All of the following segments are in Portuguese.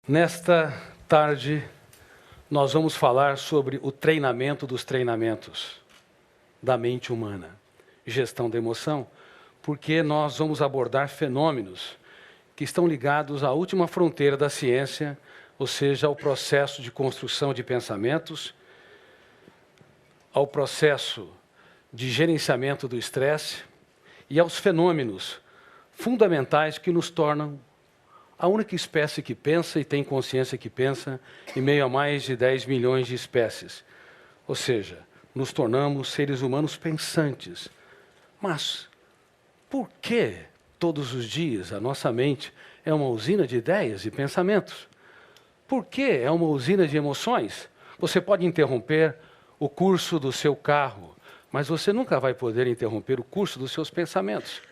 Nesta tarde, nós vamos falar sobre o treinamento dos treinamentos da mente humana, gestão da emoção, porque nós vamos abordar fenômenos que estão ligados à última fronteira da ciência, ou seja, ao processo de construção de pensamentos, ao processo de gerenciamento do estresse e aos fenômenos fundamentais que nos tornam a única espécie que pensa e tem consciência que pensa em meio a mais de 10 milhões de espécies. Ou seja, nos tornamos seres humanos pensantes. Mas por que todos os dias a nossa mente é uma usina de ideias e pensamentos? Por que é uma usina de emoções? Você pode interromper o curso do seu carro, mas você nunca vai poder interromper o curso dos seus pensamentos.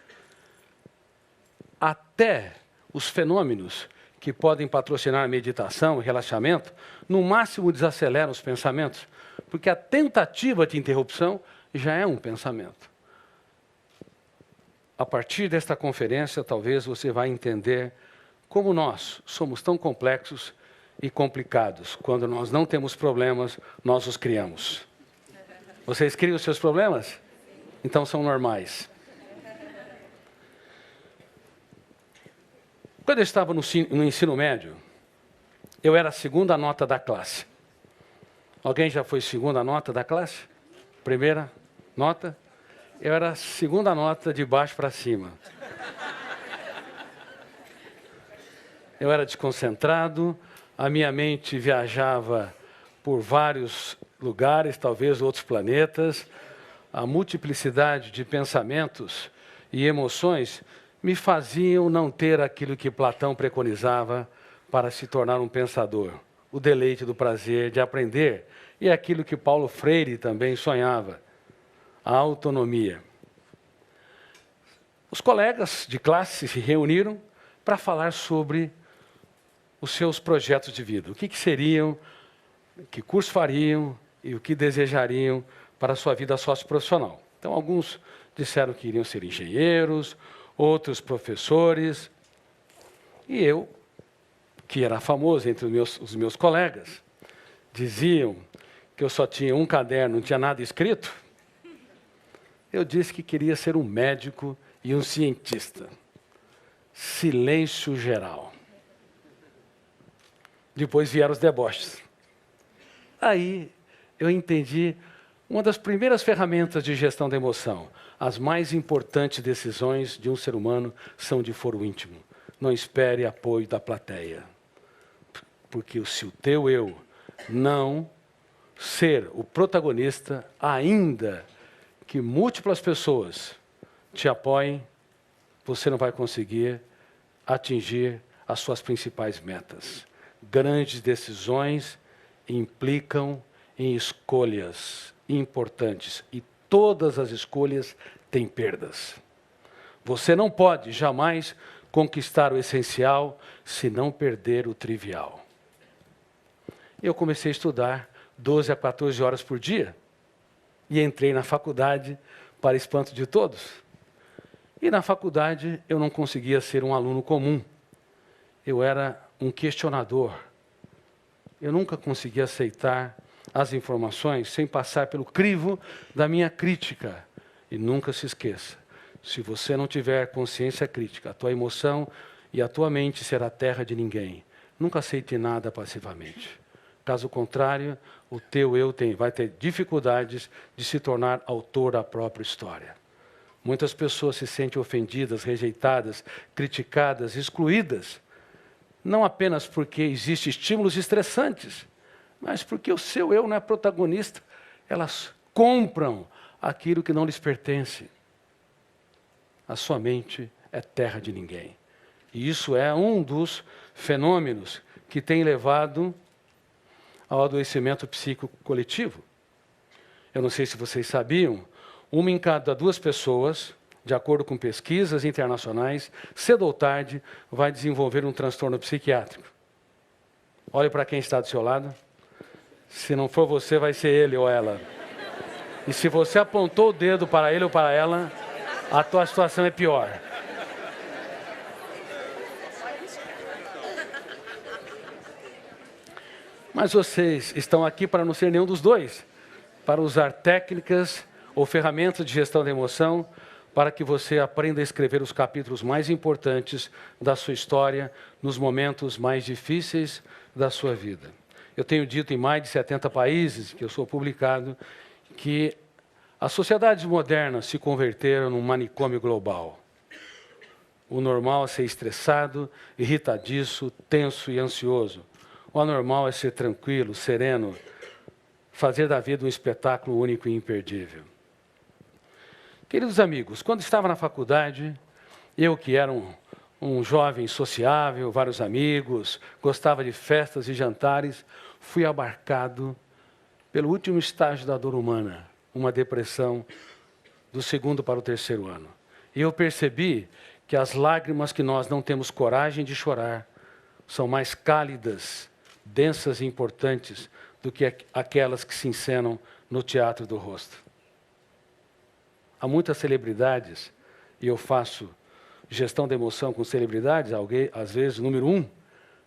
Até os fenômenos que podem patrocinar a meditação e relaxamento, no máximo desaceleram os pensamentos, porque a tentativa de interrupção já é um pensamento. A partir desta conferência, talvez você vai entender como nós somos tão complexos e complicados. Quando nós não temos problemas, nós os criamos. Vocês criam os seus problemas? Então são normais. Quando eu estava no ensino médio, eu era a segunda nota da classe. Alguém já foi segunda nota da classe? Primeira nota? Eu era a segunda nota de baixo para cima. Eu era desconcentrado, a minha mente viajava por vários lugares, talvez outros planetas. A multiplicidade de pensamentos e emoções me faziam não ter aquilo que Platão preconizava para se tornar um pensador. O deleite do prazer de aprender. E aquilo que Paulo Freire também sonhava. A autonomia. Os colegas de classe se reuniram para falar sobre os seus projetos de vida. O que seriam, que curso fariam e o que desejariam para a sua vida socioprofissional. Então, alguns disseram que iriam ser engenheiros, outros professores, e eu, que era famoso entre os meus colegas, diziam que eu só tinha um caderno, não tinha nada escrito. Eu disse que queria ser um médico e um cientista. Silêncio geral. Depois vieram os deboches. Aí eu entendi uma das primeiras ferramentas de gestão da emoção. As mais importantes decisões de um ser humano são de foro íntimo. Não espere apoio da plateia. Porque se o teu eu não ser o protagonista, ainda que múltiplas pessoas te apoiem, você não vai conseguir atingir as suas principais metas. Grandes decisões implicam em escolhas importantes e todas as escolhas têm perdas. Você não pode jamais conquistar o essencial se não perder o trivial. Eu comecei a estudar 12 a 14 horas por dia e entrei na faculdade para espanto de todos. E na faculdade eu não conseguia ser um aluno comum. Eu era um questionador. Eu nunca conseguia aceitar as informações sem passar pelo crivo da minha crítica. E nunca se esqueça, se você não tiver consciência crítica, a tua emoção e a tua mente será terra de ninguém. Nunca aceite nada passivamente. Caso contrário, o teu eu vai ter dificuldades de se tornar autor da própria história. Muitas pessoas se sentem ofendidas, rejeitadas, criticadas, excluídas, não apenas porque existem estímulos estressantes, mas porque o seu eu não é protagonista. Elas compram aquilo que não lhes pertence. A sua mente é terra de ninguém. E isso é um dos fenômenos que tem levado ao adoecimento psíquico coletivo. Eu não sei se vocês sabiam, uma em cada 2 pessoas, de acordo com pesquisas internacionais, cedo ou tarde, vai desenvolver um transtorno psiquiátrico. Olhe para quem está do seu lado. Se não for você, vai ser ele ou ela. E se você apontou o dedo para ele ou para ela, a tua situação é pior. Mas vocês estão aqui para não ser nenhum dos dois, para usar técnicas ou ferramentas de gestão da emoção para que você aprenda a escrever os capítulos mais importantes da sua história nos momentos mais difíceis da sua vida. Eu tenho dito em mais de 70 países que eu sou publicado que as sociedades modernas se converteram num manicômio global. O normal é ser estressado, irritadiço, tenso e ansioso. O anormal é ser tranquilo, sereno, fazer da vida um espetáculo único e imperdível. Queridos amigos, quando estava na faculdade, eu que era um jovem sociável, vários amigos, gostava de festas e jantares, fui abarcado pelo último estágio da dor humana, uma depressão do 2º para o 3º ano. E eu percebi que as lágrimas que nós não temos coragem de chorar são mais cálidas, densas e importantes do que aquelas que se encenam no teatro do rosto. Há muitas celebridades, e eu faço gestão da emoção com celebridades, alguém, às vezes, número 1. A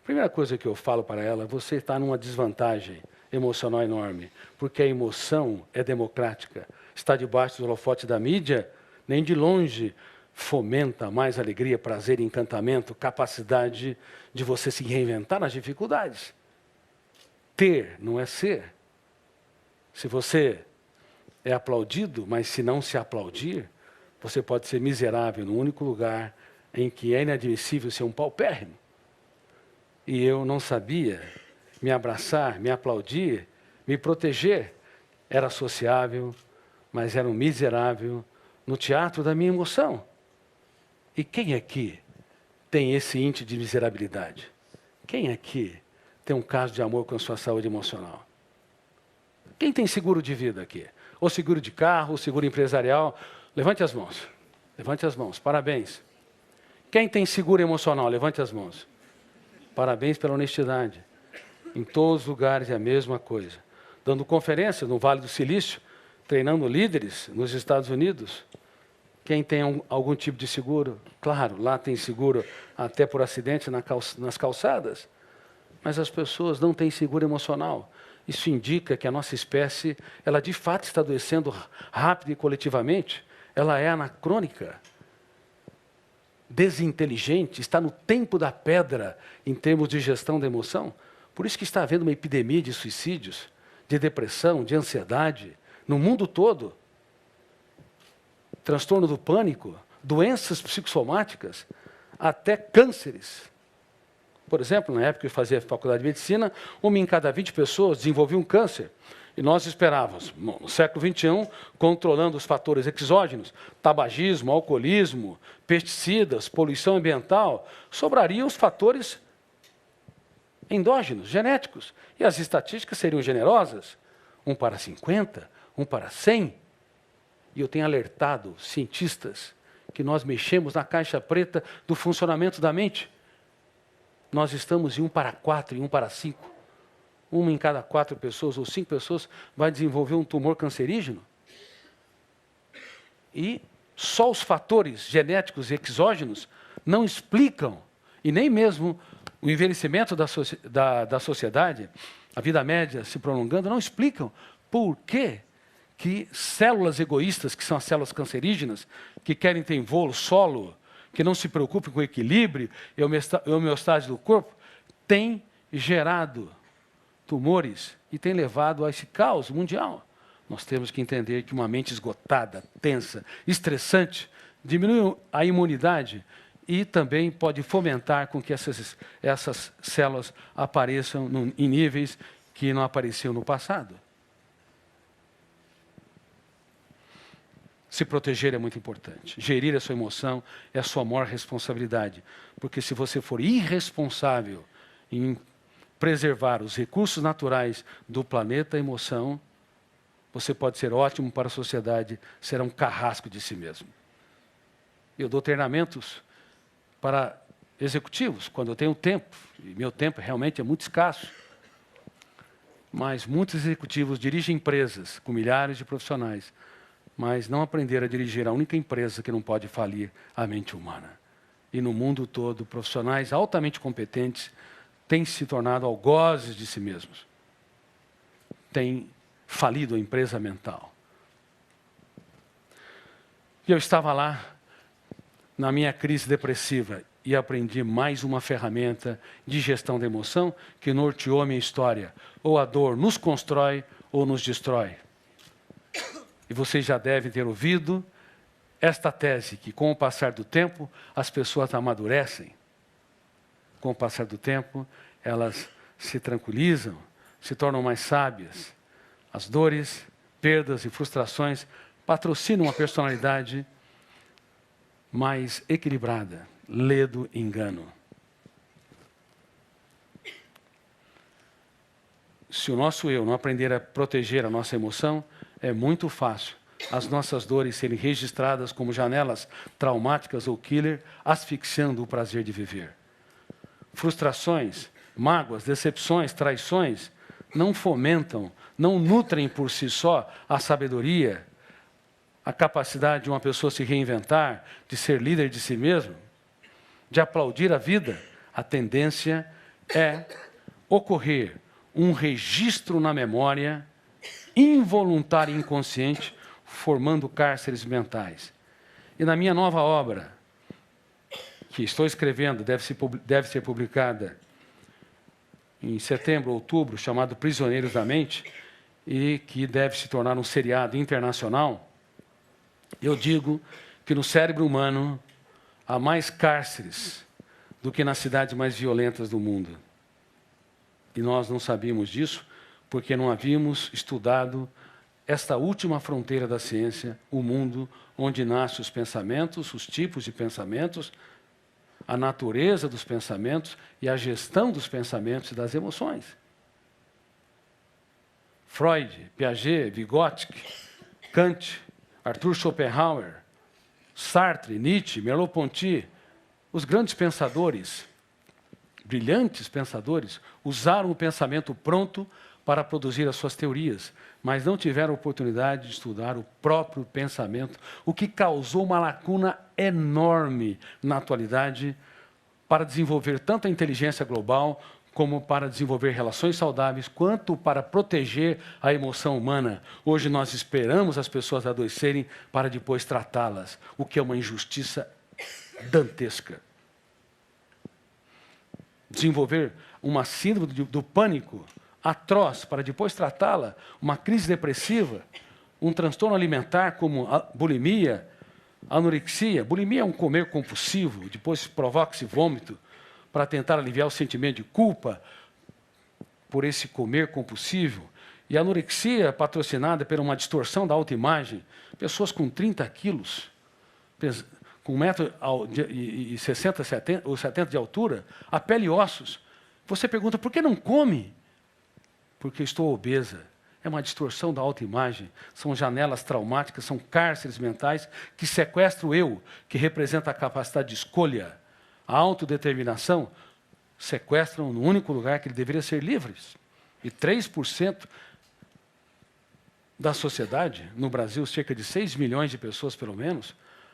primeira coisa que eu falo para ela, você está numa desvantagem emocional enorme, porque a emoção é democrática, está debaixo do holofote da mídia, nem de longe fomenta mais alegria, prazer, encantamento, capacidade de você se reinventar nas dificuldades. Ter não é ser. Se você é aplaudido, mas se não se aplaudir, você pode ser miserável no único lugar em que é inadmissível ser um paupérrimo. E eu não sabia me abraçar, me aplaudir, me proteger. Era sociável, mas era um miserável no teatro da minha emoção. E quem aqui tem esse índice de miserabilidade? Quem aqui tem um caso de amor com a sua saúde emocional? Quem tem seguro de vida aqui? Ou seguro de carro, ou seguro empresarial? Levante as mãos. Levante as mãos. Parabéns. Quem tem seguro emocional? Levante as mãos. Parabéns pela honestidade. Em todos os lugares é a mesma coisa. Dando conferências no Vale do Silício, treinando líderes nos Estados Unidos. Quem tem algum tipo de seguro? Claro, lá tem seguro até por acidente nas calçadas. Mas as pessoas não têm seguro emocional. Isso indica que a nossa espécie, ela de fato está adoecendo rápido e coletivamente. Ela é anacrônica, desinteligente, está no tempo da pedra em termos de gestão da emoção. Por isso que está havendo uma epidemia de suicídios, de depressão, de ansiedade, no mundo todo. Transtorno do pânico, doenças psicossomáticas, até cânceres. Por exemplo, na época que eu fazia faculdade de medicina, 1 em cada 20 pessoas desenvolvia um câncer. E nós esperávamos, no século XXI, controlando os fatores exógenos, tabagismo, alcoolismo, pesticidas, poluição ambiental, sobrariam os fatores endógenos, genéticos. E as estatísticas seriam generosas, 1 para 50, 1 para 100. E eu tenho alertado cientistas que nós mexemos na caixa preta do funcionamento da mente. Nós estamos em 1 para 4 e 1 para 5. 1 em cada 4 pessoas ou 5 pessoas vai desenvolver um tumor cancerígeno. E só os fatores genéticos e exógenos não explicam, e nem mesmo o envelhecimento da sociedade, a vida média se prolongando, não explicam por que células egoístas, que são as células cancerígenas, que querem ter voo solo, que não se preocupem com o equilíbrio e a homeostase do corpo, têm gerado tumores e têm levado a esse caos mundial. Nós temos que entender que uma mente esgotada, tensa, estressante, diminui a imunidade e também pode fomentar com que essas células apareçam em níveis que não apareciam no passado. Se proteger é muito importante. Gerir a sua emoção é a sua maior responsabilidade. Porque se você for irresponsável em preservar os recursos naturais do planeta emoção, você pode ser ótimo para a sociedade, será um carrasco de si mesmo. Eu dou treinamentos para executivos, quando eu tenho tempo, e meu tempo realmente é muito escasso. Mas muitos executivos dirigem empresas com milhares de profissionais, mas não aprenderam a dirigir a única empresa que não pode falir a mente humana. E no mundo todo, profissionais altamente competentes têm se tornado algozes de si mesmos. tem falido a empresa mental. E eu estava lá, na minha crise depressiva, e aprendi mais uma ferramenta de gestão da emoção que norteou a minha história. Ou a dor nos constrói ou nos destrói. E vocês já devem ter ouvido esta tese, que com o passar do tempo, as pessoas amadurecem. Com o passar do tempo, elas se tranquilizam, se tornam mais sábias. As dores, perdas e frustrações patrocinam uma personalidade mais equilibrada. Lê do engano. Se o nosso eu não aprender a proteger a nossa emoção, é muito fácil as nossas dores serem registradas como janelas traumáticas ou killer, asfixiando o prazer de viver. Frustrações, mágoas, decepções, traições não fomentam, não nutrem por si só a sabedoria, a capacidade de uma pessoa se reinventar, de ser líder de si mesmo, de aplaudir a vida. A tendência é ocorrer um registro na memória, involuntário e inconsciente, formando cárceres mentais. E na minha nova obra, que estou escrevendo, deve ser publicada em setembro, outubro, chamado Prisioneiros da Mente, e que deve se tornar um seriado internacional, eu digo que no cérebro humano há mais cárceres do que nas cidades mais violentas do mundo. E nós não sabíamos disso porque não havíamos estudado esta última fronteira da ciência, o mundo onde nascem os pensamentos, os tipos de pensamentos, a natureza dos pensamentos e a gestão dos pensamentos e das emoções. Freud, Piaget, Vygotsky, Kant, Arthur Schopenhauer, Sartre, Nietzsche, Merleau-Ponty, os grandes pensadores, brilhantes pensadores, usaram o pensamento pronto para produzir as suas teorias, mas não tiveram oportunidade de estudar o próprio pensamento, o que causou uma lacuna enorme na atualidade para desenvolver tanto a inteligência global como para desenvolver relações saudáveis, quanto para proteger a emoção humana. Hoje nós esperamos as pessoas adoecerem para depois tratá-las, o que é uma injustiça dantesca. Desenvolver uma síndrome do pânico atroz para depois tratá-la, uma crise depressiva, um transtorno alimentar como a bulimia, anorexia. Bulimia é um comer compulsivo, depois provoca-se vômito para tentar aliviar o sentimento de culpa por esse comer compulsivo. E a anorexia, patrocinada por uma distorção da autoimagem, pessoas com 30 quilos, com 1,60 m ou 70 de altura, a pele e ossos. Você pergunta, por que não come? Porque estou obesa. É uma distorção da autoimagem, são janelas traumáticas, são cárceres mentais que sequestram o eu, que representa a capacidade de escolha, a autodeterminação, sequestram no único lugar que ele deveria ser livre. E 3% da sociedade, no Brasil, cerca de 6 milhões de pessoas, pelo menos,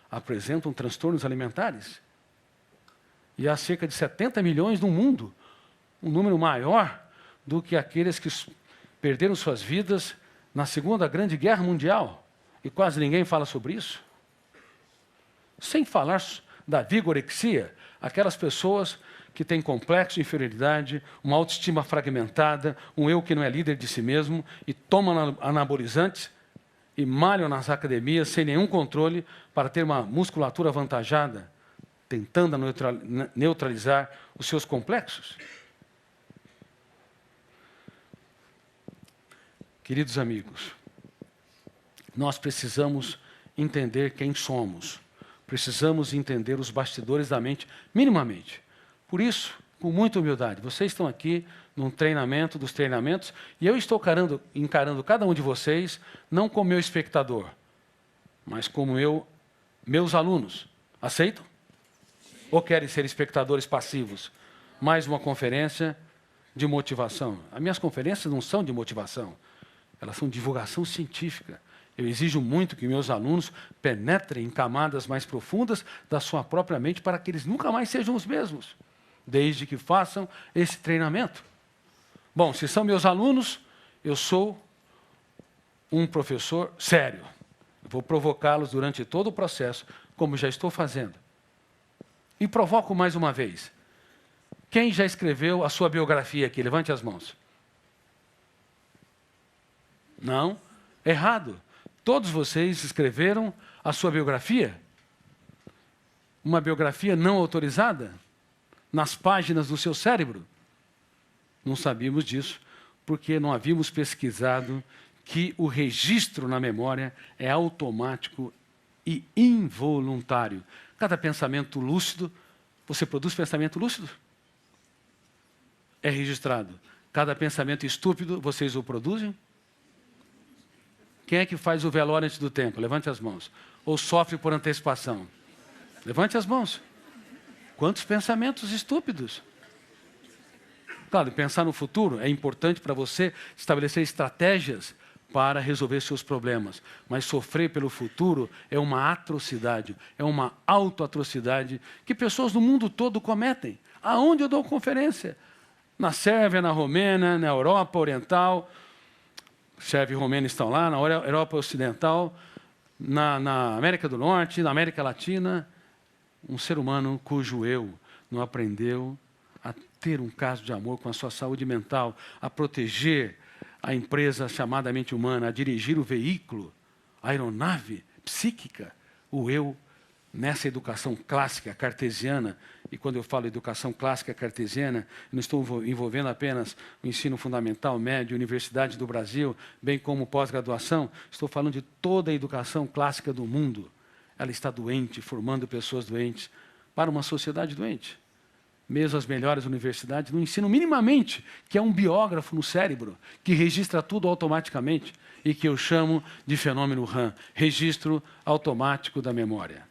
apresentam transtornos alimentares. E há cerca de 70 milhões no mundo, um número maior do que aqueles que perderam suas vidas na Segunda Grande Guerra Mundial. E quase ninguém fala sobre isso. Sem falar da vigorexia, aquelas pessoas que têm complexo de inferioridade, uma autoestima fragmentada, um eu que não é líder de si mesmo, e tomam anabolizantes e malham nas academias sem nenhum controle para ter uma musculatura avantajada, tentando neutralizar os seus complexos. Queridos amigos, nós precisamos entender quem somos. Precisamos entender os bastidores da mente, minimamente. Por isso, com muita humildade, vocês estão aqui num treinamento dos treinamentos, e eu estou encarando cada um de vocês, não como meu espectador, mas como meus alunos. Aceitam? Ou querem ser espectadores passivos? Mais uma conferência de motivação. As minhas conferências não são de motivação, elas são de divulgação científica. Eu exijo muito que meus alunos penetrem em camadas mais profundas da sua própria mente para que eles nunca mais sejam os mesmos, desde que façam esse treinamento. Bom, se são meus alunos, eu sou um professor sério. Eu vou provocá-los durante todo o processo, como já estou fazendo. E provoco mais uma vez. Quem já escreveu a sua biografia aqui? Levante as mãos. Não? Errado. Todos vocês escreveram a sua biografia? Uma biografia não autorizada? Nas páginas do seu cérebro? Não sabíamos disso, porque não havíamos pesquisado que o registro na memória é automático e involuntário. Cada pensamento lúcido, você produz pensamento lúcido? É registrado. Cada pensamento estúpido, vocês o produzem? Quem é que faz o velório antes do tempo? Levante as mãos. Ou sofre por antecipação? Levante as mãos. Quantos pensamentos estúpidos? Claro, pensar no futuro é importante para você estabelecer estratégias para resolver seus problemas. Mas sofrer pelo futuro é uma atrocidade, é uma autoatrocidade que pessoas do mundo todo cometem. Aonde eu dou conferência? Na Sérvia, na Romênia, na Europa Oriental. Sérvia e Romênia estão lá, na Europa Ocidental, na América do Norte, na América Latina. Um ser humano cujo eu não aprendeu a ter um caso de amor com a sua saúde mental, a proteger a empresa chamada mente humana, a dirigir o veículo, a aeronave psíquica, o eu, nessa educação clássica cartesiana. E quando eu falo educação clássica cartesiana, não estou envolvendo apenas o ensino fundamental, médio, Universidade do Brasil, bem como pós-graduação, estou falando de toda a educação clássica do mundo. Ela está doente, formando pessoas doentes para uma sociedade doente. Mesmo as melhores universidades não ensinam minimamente que é um biógrafo no cérebro, que registra tudo automaticamente e que eu chamo de fenômeno RAM, registro automático da memória.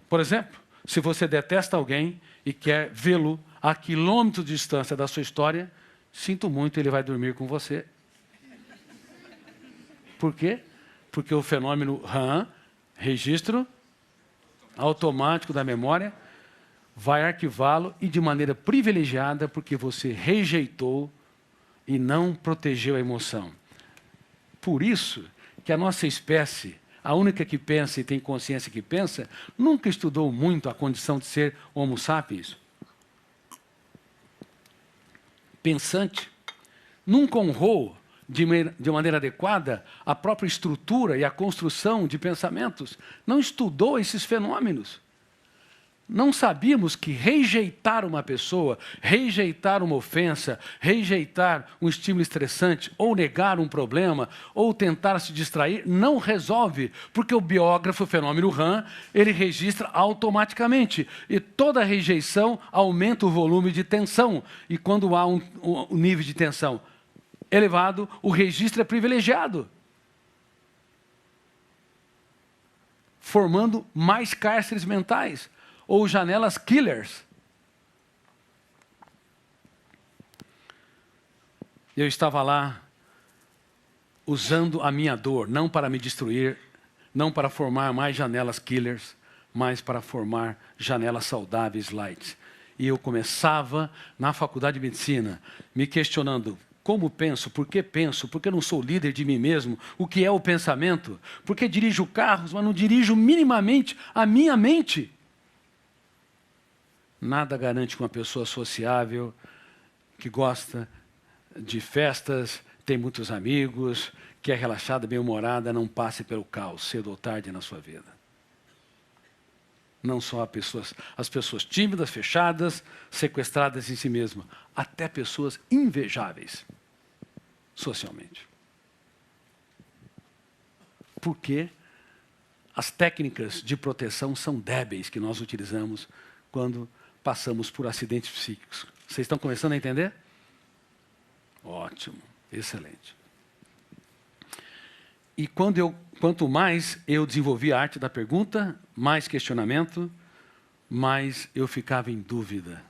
Por exemplo, se você detesta alguém e quer vê-lo a quilômetros de distância da sua história, sinto muito, ele vai dormir com você. Por quê? Porque o fenômeno RAM, registro automático da memória, vai arquivá-lo e de maneira privilegiada, porque você rejeitou e não protegeu a emoção. Por isso que a nossa espécie, a única que pensa e tem consciência que pensa, nunca estudou muito a condição de ser Homo sapiens. Pensante. Nunca honrou de maneira adequada a própria estrutura e a construção de pensamentos. Não estudou esses fenômenos. Não sabíamos que rejeitar uma pessoa, rejeitar uma ofensa, rejeitar um estímulo estressante, ou negar um problema, ou tentar se distrair, não resolve, porque o biógrafo, o fenômeno RAM, ele registra automaticamente. E toda rejeição aumenta o volume de tensão. E quando há um nível de tensão elevado, o registro é privilegiado, formando mais cárceres mentais, ou janelas killers. Eu estava lá usando a minha dor, não para me destruir, não para formar mais janelas killers, mas para formar janelas saudáveis, light. E eu começava na faculdade de medicina, me questionando: como penso? Por que não sou líder de mim mesmo? O que é o pensamento? Por que dirijo carros, mas não dirijo minimamente a minha mente? Nada garante que uma pessoa sociável, que gosta de festas, tem muitos amigos, que é relaxada, bem-humorada, não passe pelo caos, cedo ou tarde na sua vida. Não só as pessoas tímidas, fechadas, sequestradas em si mesmas, até pessoas invejáveis socialmente. Porque as técnicas de proteção são débeis que nós utilizamos quando passamos por acidentes psíquicos. Vocês estão começando a entender? Ótimo, excelente. E quanto mais eu desenvolvi a arte da pergunta, mais questionamento, mais eu ficava em dúvida.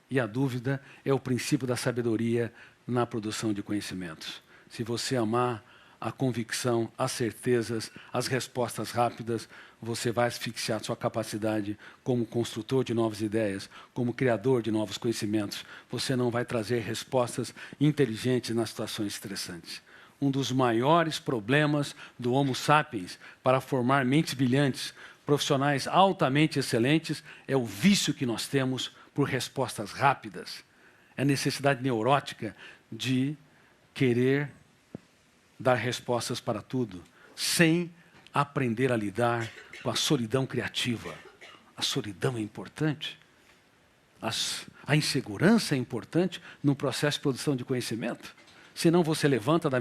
E a dúvida é o princípio da sabedoria na produção de conhecimentos. Se você amar a convicção, as certezas, as respostas rápidas, você vai asfixiar sua capacidade como construtor de novas ideias, como criador de novos conhecimentos. Você não vai trazer respostas inteligentes nas situações estressantes. Um dos maiores problemas do Homo sapiens para formar mentes brilhantes, profissionais altamente excelentes, é o vício que nós temos por respostas rápidas. É a necessidade neurótica de querer dar respostas para tudo, sem aprender a lidar com a solidão criativa. A solidão é importante. A insegurança é importante no processo de produção de conhecimento. Senão você levanta do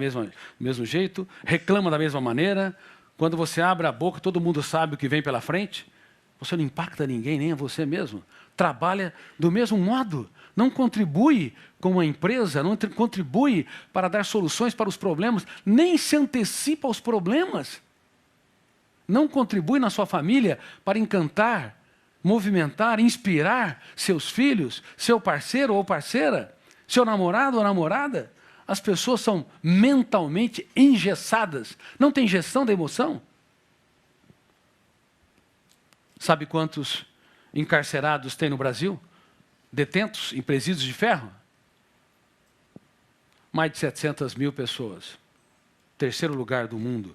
mesmo jeito, reclama da mesma maneira. Quando você abre a boca, todo mundo sabe o que vem pela frente. Você não impacta ninguém, nem a você mesmo. Trabalha do mesmo modo. Não contribui como uma empresa, não contribui para dar soluções para os problemas, nem se antecipa aos problemas. Não contribui na sua família para encantar, movimentar, inspirar seus filhos, seu parceiro ou parceira, seu namorado ou namorada. As pessoas são mentalmente engessadas. Não tem gestão da emoção. Sabe quantos encarcerados tem no Brasil? Detentos em presídios de ferro? Mais de 700 mil pessoas. Terceiro lugar do mundo.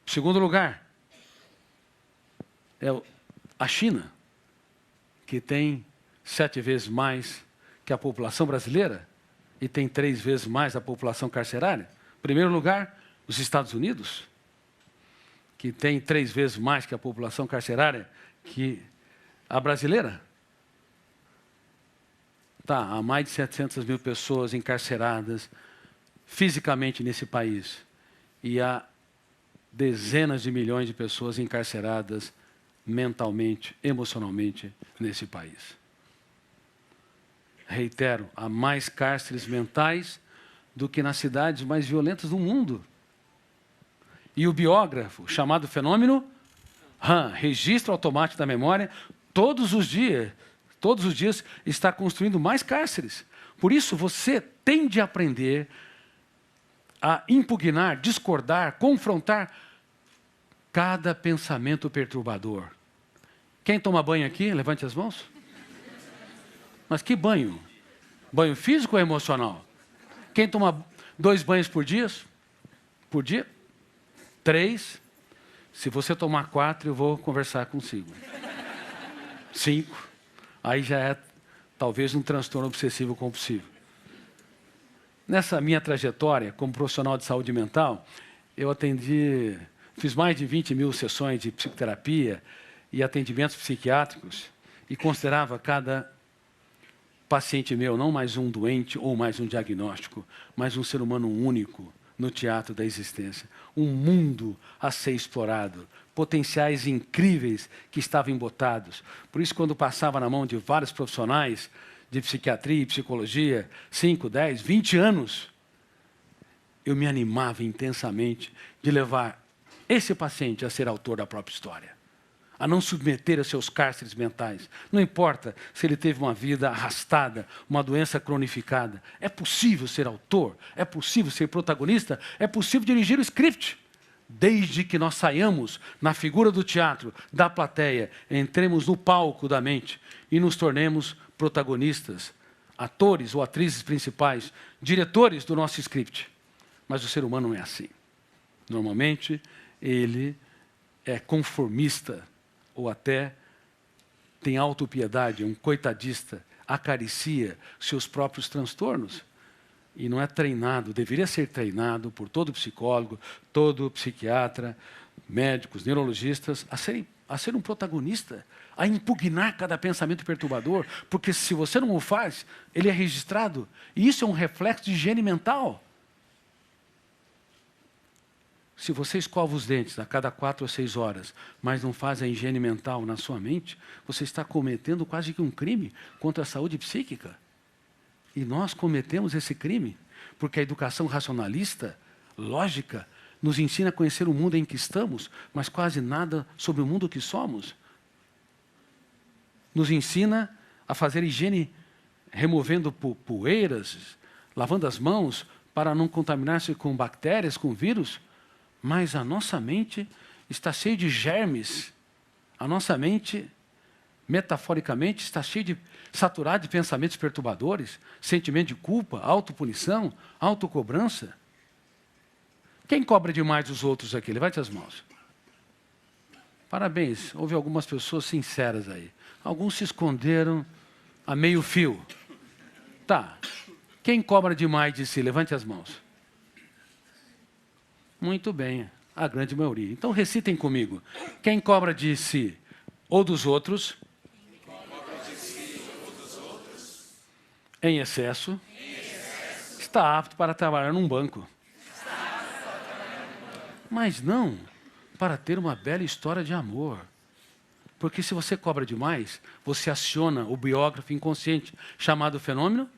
Segundo lugar é a China, que tem 7 vezes mais que a população brasileira e tem 3 vezes mais a população carcerária. Primeiro lugar, os Estados Unidos, que tem 3 vezes mais que a população carcerária que a brasileira. Há mais de 700 mil pessoas encarceradas fisicamente nesse país. E há dezenas de milhões de pessoas encarceradas mentalmente, emocionalmente nesse país. Reitero, há mais cárceres mentais do que nas cidades mais violentas do mundo. E o biógrafo, chamado fenômeno RAM, registro automático da memória, todos os dias está construindo mais cárceres. Por isso, você tem de aprender a impugnar, discordar, confrontar cada pensamento perturbador. Quem toma banho aqui, levante as mãos. Mas que banho? Banho físico ou emocional? Quem toma 2 banhos por dia? Por dia? 3. Se você tomar 4, eu vou conversar consigo. 5. Aí já é talvez um transtorno obsessivo compulsivo. Nessa minha trajetória como profissional de saúde mental, eu fiz mais de 20 mil sessões de psicoterapia e atendimentos psiquiátricos e considerava cada paciente meu não mais um doente ou mais um diagnóstico, mas um ser humano único no teatro da existência. Um mundo a ser explorado, potenciais incríveis que estavam embotados. Por isso, quando passava na mão de vários profissionais de psiquiatria e psicologia, 5, 10, 20 anos, eu me animava intensamente de levar esse paciente a ser autor da própria história, a não submeter a seus cárceres mentais. Não importa se ele teve uma vida arrastada, uma doença cronificada. É possível ser autor, é possível ser protagonista, é possível dirigir o script. Desde que nós saiamos na figura do teatro, da plateia, entremos no palco da mente e nos tornemos protagonistas, atores ou atrizes principais, diretores do nosso script. Mas o ser humano não é assim. Normalmente, ele é conformista, ou até tem autopiedade, um coitadista, acaricia seus próprios transtornos. E não é treinado, deveria ser treinado por todo psicólogo, todo psiquiatra, médicos, neurologistas, a ser um protagonista, a impugnar cada pensamento perturbador, porque se você não o faz, ele é registrado. E isso é um reflexo de higiene mental. Se você escova os dentes a cada 4 ou 6 horas, mas não faz a higiene mental na sua mente, você está cometendo quase que um crime contra a saúde psíquica. E nós cometemos esse crime, porque a educação racionalista, lógica, nos ensina a conhecer o mundo em que estamos, mas quase nada sobre o mundo que somos. Nos ensina a fazer higiene removendo poeiras, lavando as mãos, para não contaminar-se com bactérias, com vírus, mas a nossa mente está cheia de germes. A nossa mente, metaforicamente, está saturada de pensamentos perturbadores, sentimento de culpa, autopunição, autocobrança. Quem cobra demais os outros aqui? Levante as mãos. Parabéns, houve algumas pessoas sinceras aí. Alguns se esconderam a meio fio. Tá. Quem cobra demais de si? Levante as mãos. Muito bem, a grande maioria. Então recitem comigo. Quem cobra de si ou dos outros, em excesso, está apto para trabalhar num banco. Mas não para ter uma bela história de amor. Porque se você cobra demais, você aciona o biógrafo inconsciente, chamado fenômeno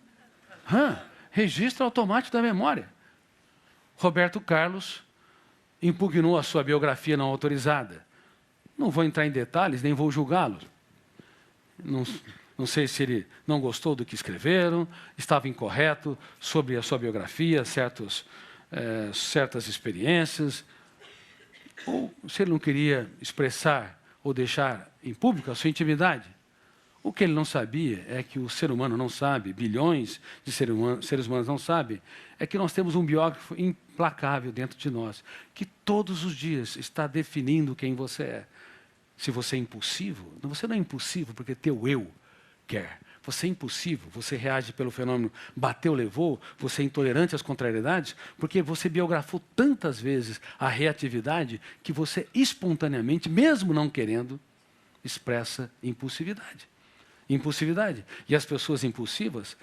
registro automático da memória. Roberto Carlos impugnou a sua biografia não autorizada. Não vou entrar em detalhes, nem vou julgá-lo. Não sei se ele não gostou do que escreveram, estava incorreto sobre a sua biografia, certas experiências, ou se ele não queria expressar ou deixar em público a sua intimidade. O que ele não sabia é que o ser humano não sabe, bilhões de seres humanos não sabem, é que nós temos um biógrafo implacável dentro de nós, que todos os dias está definindo quem você é. Se você é impulsivo, você não é impulsivo porque teu eu quer. Você é impulsivo, você reage pelo fenômeno bateu, levou, você é intolerante às contrariedades, porque você biografou tantas vezes a reatividade que você espontaneamente, mesmo não querendo, expressa impulsividade. Impulsividade. E as pessoas impulsivas,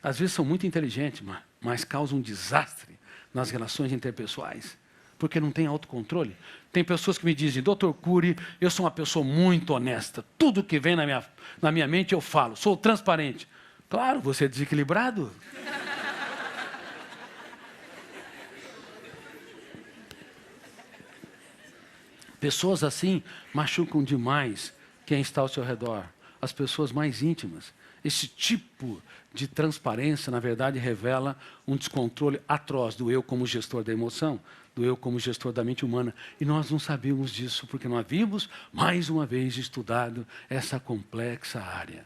às vezes são muito inteligentes, mas causam um desastre nas relações interpessoais, porque não tem autocontrole. Tem pessoas que me dizem, Dr. Cury, eu sou uma pessoa muito honesta, tudo que vem na minha mente eu falo, sou transparente. Claro, você é desequilibrado. Pessoas assim machucam demais quem está ao seu redor, as pessoas mais íntimas. Esse tipo de transparência, na verdade, revela um descontrole atroz do eu como gestor da emoção, do eu como gestor da mente humana. E nós não sabíamos disso, porque não havíamos, mais uma vez, estudado essa complexa área.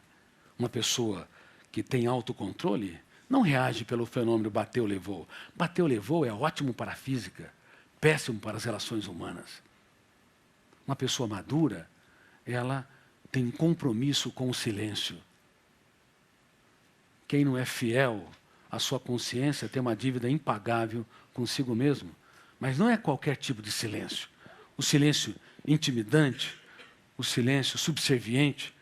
Uma pessoa que tem autocontrole não reage pelo fenômeno bateu, levou. Bateu, levou é ótimo para a física, péssimo para as relações humanas. Uma pessoa madura, ela tem compromisso com o silêncio. Quem não é fiel à sua consciência tem uma dívida impagável consigo mesmo. Mas não é qualquer tipo de silêncio. O silêncio intimidante, o silêncio subserviente,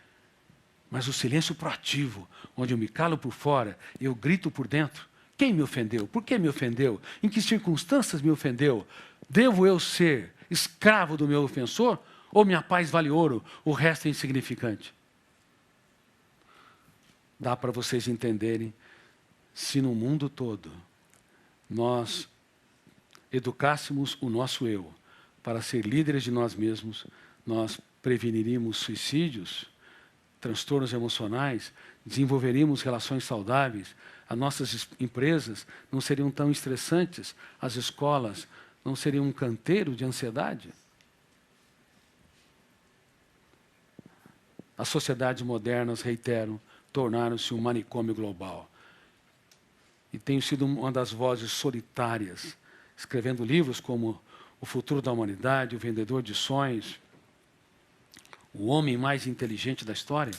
mas o silêncio proativo, onde eu me calo por fora e eu grito por dentro. Quem me ofendeu? Por que me ofendeu? Em que circunstâncias me ofendeu? Devo eu ser escravo do meu ofensor? Ou minha paz vale ouro, o resto é insignificante? Dá para vocês entenderem, se no mundo todo nós educássemos o nosso eu para ser líderes de nós mesmos, nós preveniríamos suicídios, transtornos emocionais, desenvolveríamos relações saudáveis, as nossas empresas não seriam tão estressantes, as escolas não seriam um canteiro de ansiedade. As sociedades modernas, reitero, tornaram-se um manicômio global. E tenho sido uma das vozes solitárias, escrevendo livros como O Futuro da Humanidade, O Vendedor de Sonhos, O Homem Mais Inteligente da História,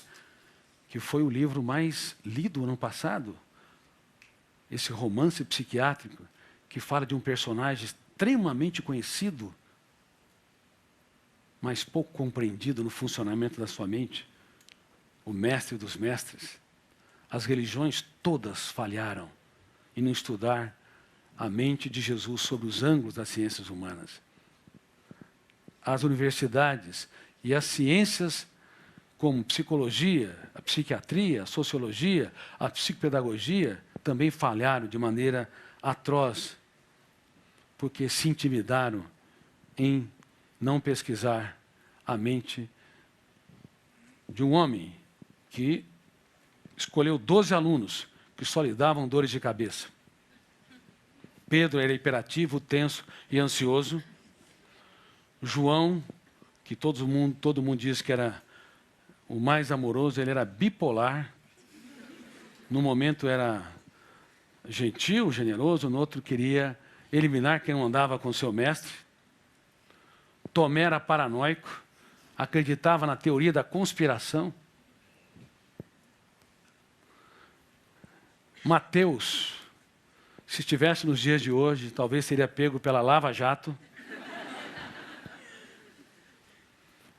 que foi o livro mais lido ano passado. Esse romance psiquiátrico que fala de um personagem extremamente conhecido, mas pouco compreendido no funcionamento da sua mente, o mestre dos mestres. As religiões todas falharam em não estudar a mente de Jesus sobre os ângulos das ciências humanas. As universidades e as ciências como psicologia, a psiquiatria, a sociologia, a psicopedagogia, também falharam de maneira atroz, porque se intimidaram em não pesquisar a mente de um homem que escolheu 12 alunos que só lhe davam dores de cabeça. Pedro era hiperativo, tenso e ansioso. João, que todo mundo diz que era o mais amoroso, ele era bipolar. No momento era gentil, generoso, no outro queria eliminar quem não andava com seu mestre. Tomé era paranoico, acreditava na teoria da conspiração. Mateus, se estivesse nos dias de hoje, talvez seria pego pela Lava Jato.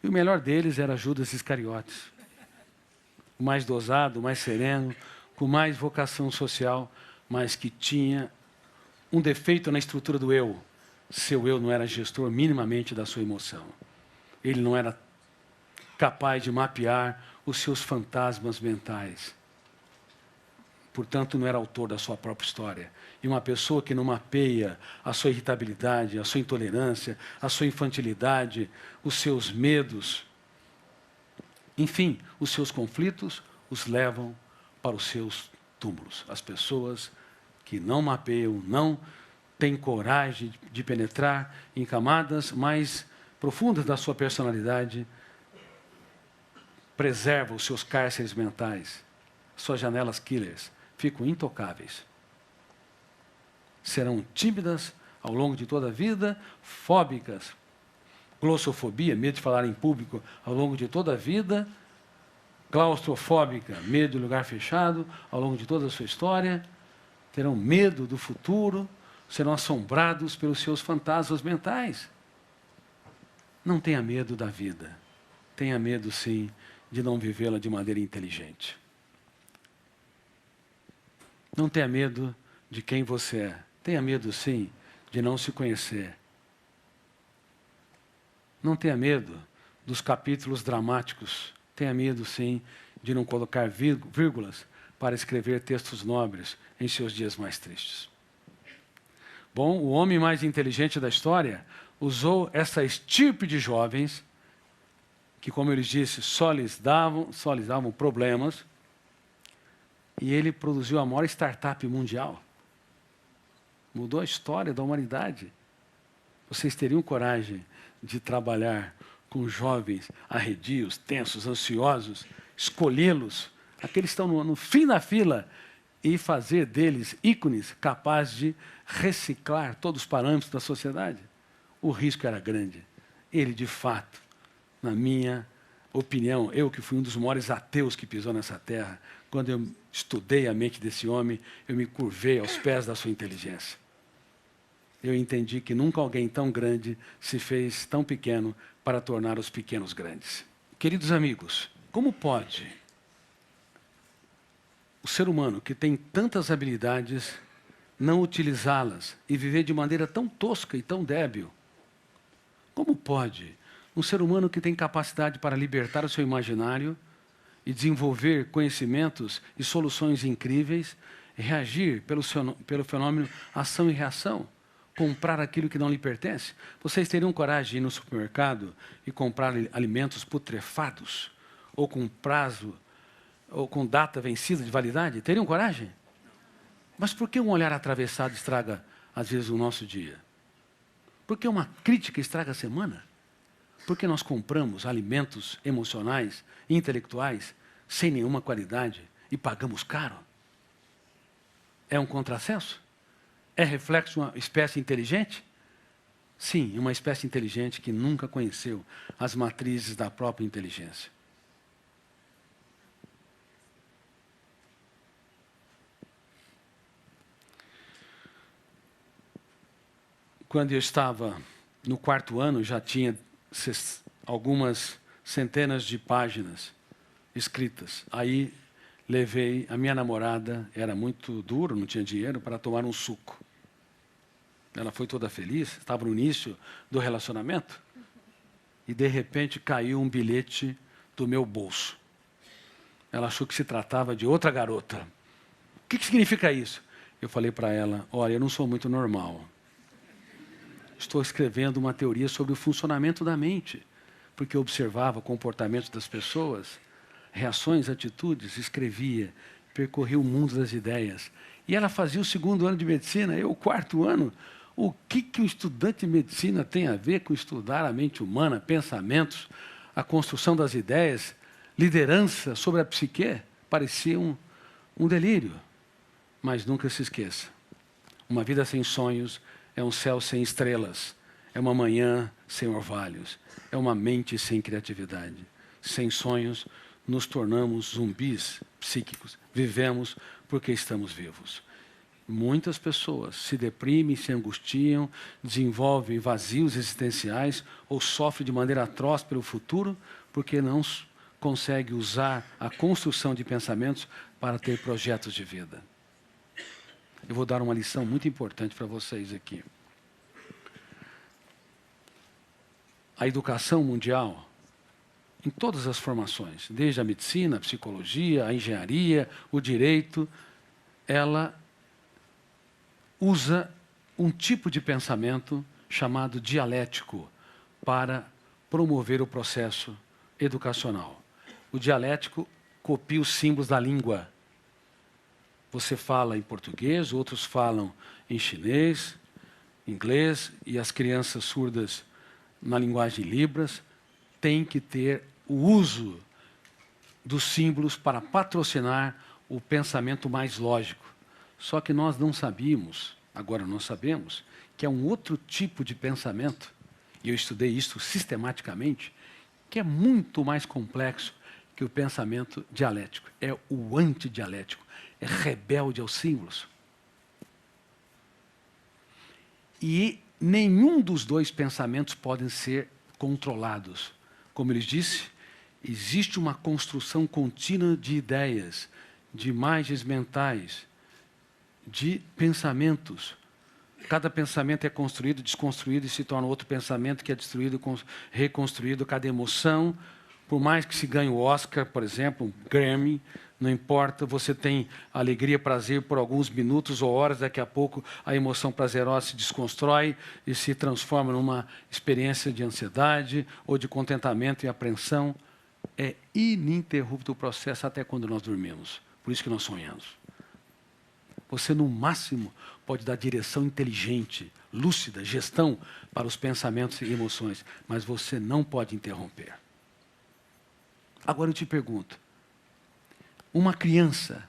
E o melhor deles era Judas Iscariotes. O mais dosado, o mais sereno, com mais vocação social, mas que tinha um defeito na estrutura do eu. Seu eu não era gestor minimamente da sua emoção. Ele não era capaz de mapear os seus fantasmas mentais. Portanto, não era autor da sua própria história. E uma pessoa que não mapeia a sua irritabilidade, a sua intolerância, a sua infantilidade, os seus medos, enfim, os seus conflitos, os levam para os seus túmulos. As pessoas que não mapeiam, não têm coragem de penetrar em camadas mais profundas da sua personalidade, preservam os seus cárceres mentais, suas janelas killers, ficam intocáveis. Serão tímidas ao longo de toda a vida, fóbicas, glossofobia, medo de falar em público ao longo de toda a vida, claustrofóbica, medo de lugar fechado ao longo de toda a sua história, terão medo do futuro, serão assombrados pelos seus fantasmas mentais. Não tenha medo da vida. Tenha medo, sim, de não vivê-la de maneira inteligente. Não tenha medo de quem você é. Tenha medo, sim, de não se conhecer. Não tenha medo dos capítulos dramáticos. Tenha medo, sim, de não colocar vírgulas para escrever textos nobres em seus dias mais tristes. Bom, o homem mais inteligente da história usou essa estirpe de jovens que, como eu lhes disse, só lhes davam problemas, e ele produziu a maior startup mundial. Mudou a história da humanidade. Vocês teriam coragem de trabalhar com jovens arredios, tensos, ansiosos, escolhê-los, aqueles que estão no fim da fila, e fazer deles ícones capazes de reciclar todos os parâmetros da sociedade? O risco era grande. Ele, de fato, na minha opinião, eu que fui um dos maiores ateus que pisou nessa terra, quando eu estudei a mente desse homem, eu me curvei aos pés da sua inteligência. Eu entendi que nunca alguém tão grande se fez tão pequeno para tornar os pequenos grandes. Queridos amigos, como pode o ser humano que tem tantas habilidades não utilizá-las e viver de maneira tão tosca e tão débil? Como pode um ser humano que tem capacidade para libertar o seu imaginário e desenvolver conhecimentos e soluções incríveis, reagir pelo fenômeno ação e reação, comprar aquilo que não lhe pertence? Vocês teriam coragem de ir no supermercado e comprar alimentos putrefados, ou com prazo, ou com data vencida de validade? Teriam coragem? Mas por que um olhar atravessado estraga, às vezes, o nosso dia? Por que uma crítica estraga a semana? Por que nós compramos alimentos emocionais, intelectuais, sem nenhuma qualidade e pagamos caro? É um contrassenso? É reflexo de uma espécie inteligente? Sim, uma espécie inteligente que nunca conheceu as matrizes da própria inteligência. Quando eu estava no 4º ano, já tinha algumas centenas de páginas escritas. Aí levei a minha namorada, era muito duro, não tinha dinheiro, para tomar um suco. Ela foi toda feliz, estava no início do relacionamento, e de repente caiu um bilhete do meu bolso. Ela achou que se tratava de outra garota. O que significa isso? Eu falei para ela: olha, eu não sou muito normal. Estou escrevendo uma teoria sobre o funcionamento da mente, porque eu observava o comportamento das pessoas, reações, atitudes, escrevia percorri o mundo das ideias. E ela fazia o 2º ano de medicina, eu o 4º ano. O que o estudante de medicina tem a ver com estudar a mente humana, pensamentos, a construção das ideias, liderança sobre a psique? Parecia um delírio. Mas nunca se esqueça, uma vida sem sonhos é um céu sem estrelas, é uma manhã sem orvalhos, é uma mente sem criatividade. Sem sonhos, nos tornamos zumbis psíquicos. Vivemos porque estamos vivos. Muitas pessoas se deprimem, se angustiam, desenvolvem vazios existenciais ou sofrem de maneira atroz pelo futuro porque não conseguem usar a construção de pensamentos para ter projetos de vida. Eu vou dar uma lição muito importante para vocês aqui. A educação mundial, em todas as formações, desde a medicina, a psicologia, a engenharia, o direito, ela usa um tipo de pensamento chamado dialético para promover o processo educacional. O dialético copia os símbolos da língua. Você fala em português, outros falam em chinês, inglês, e as crianças surdas na linguagem Libras têm que ter o uso dos símbolos para patrocinar o pensamento mais lógico. Só que nós não sabíamos, agora nós sabemos, que é um outro tipo de pensamento, e eu estudei isso sistematicamente, que é muito mais complexo que o pensamento dialético. É o antidialético, é rebelde aos símbolos. E nenhum dos dois pensamentos podem ser controlados. Como ele disse, existe uma construção contínua de ideias, de imagens mentais, de pensamentos. Cada pensamento é construído, desconstruído e se torna outro pensamento que é destruído, reconstruído. Cada emoção, por mais que se ganhe o Oscar, por exemplo, um Grammy, não importa, você tem alegria, prazer por alguns minutos ou horas, daqui a pouco a emoção prazerosa se desconstrói e se transforma numa experiência de ansiedade ou de contentamento e apreensão. É ininterrupto o processo até quando nós dormimos. Por isso que nós sonhamos. Você, no máximo, pode dar direção inteligente, lúcida, gestão para os pensamentos e emoções, mas você não pode interromper. Agora eu te pergunto, uma criança,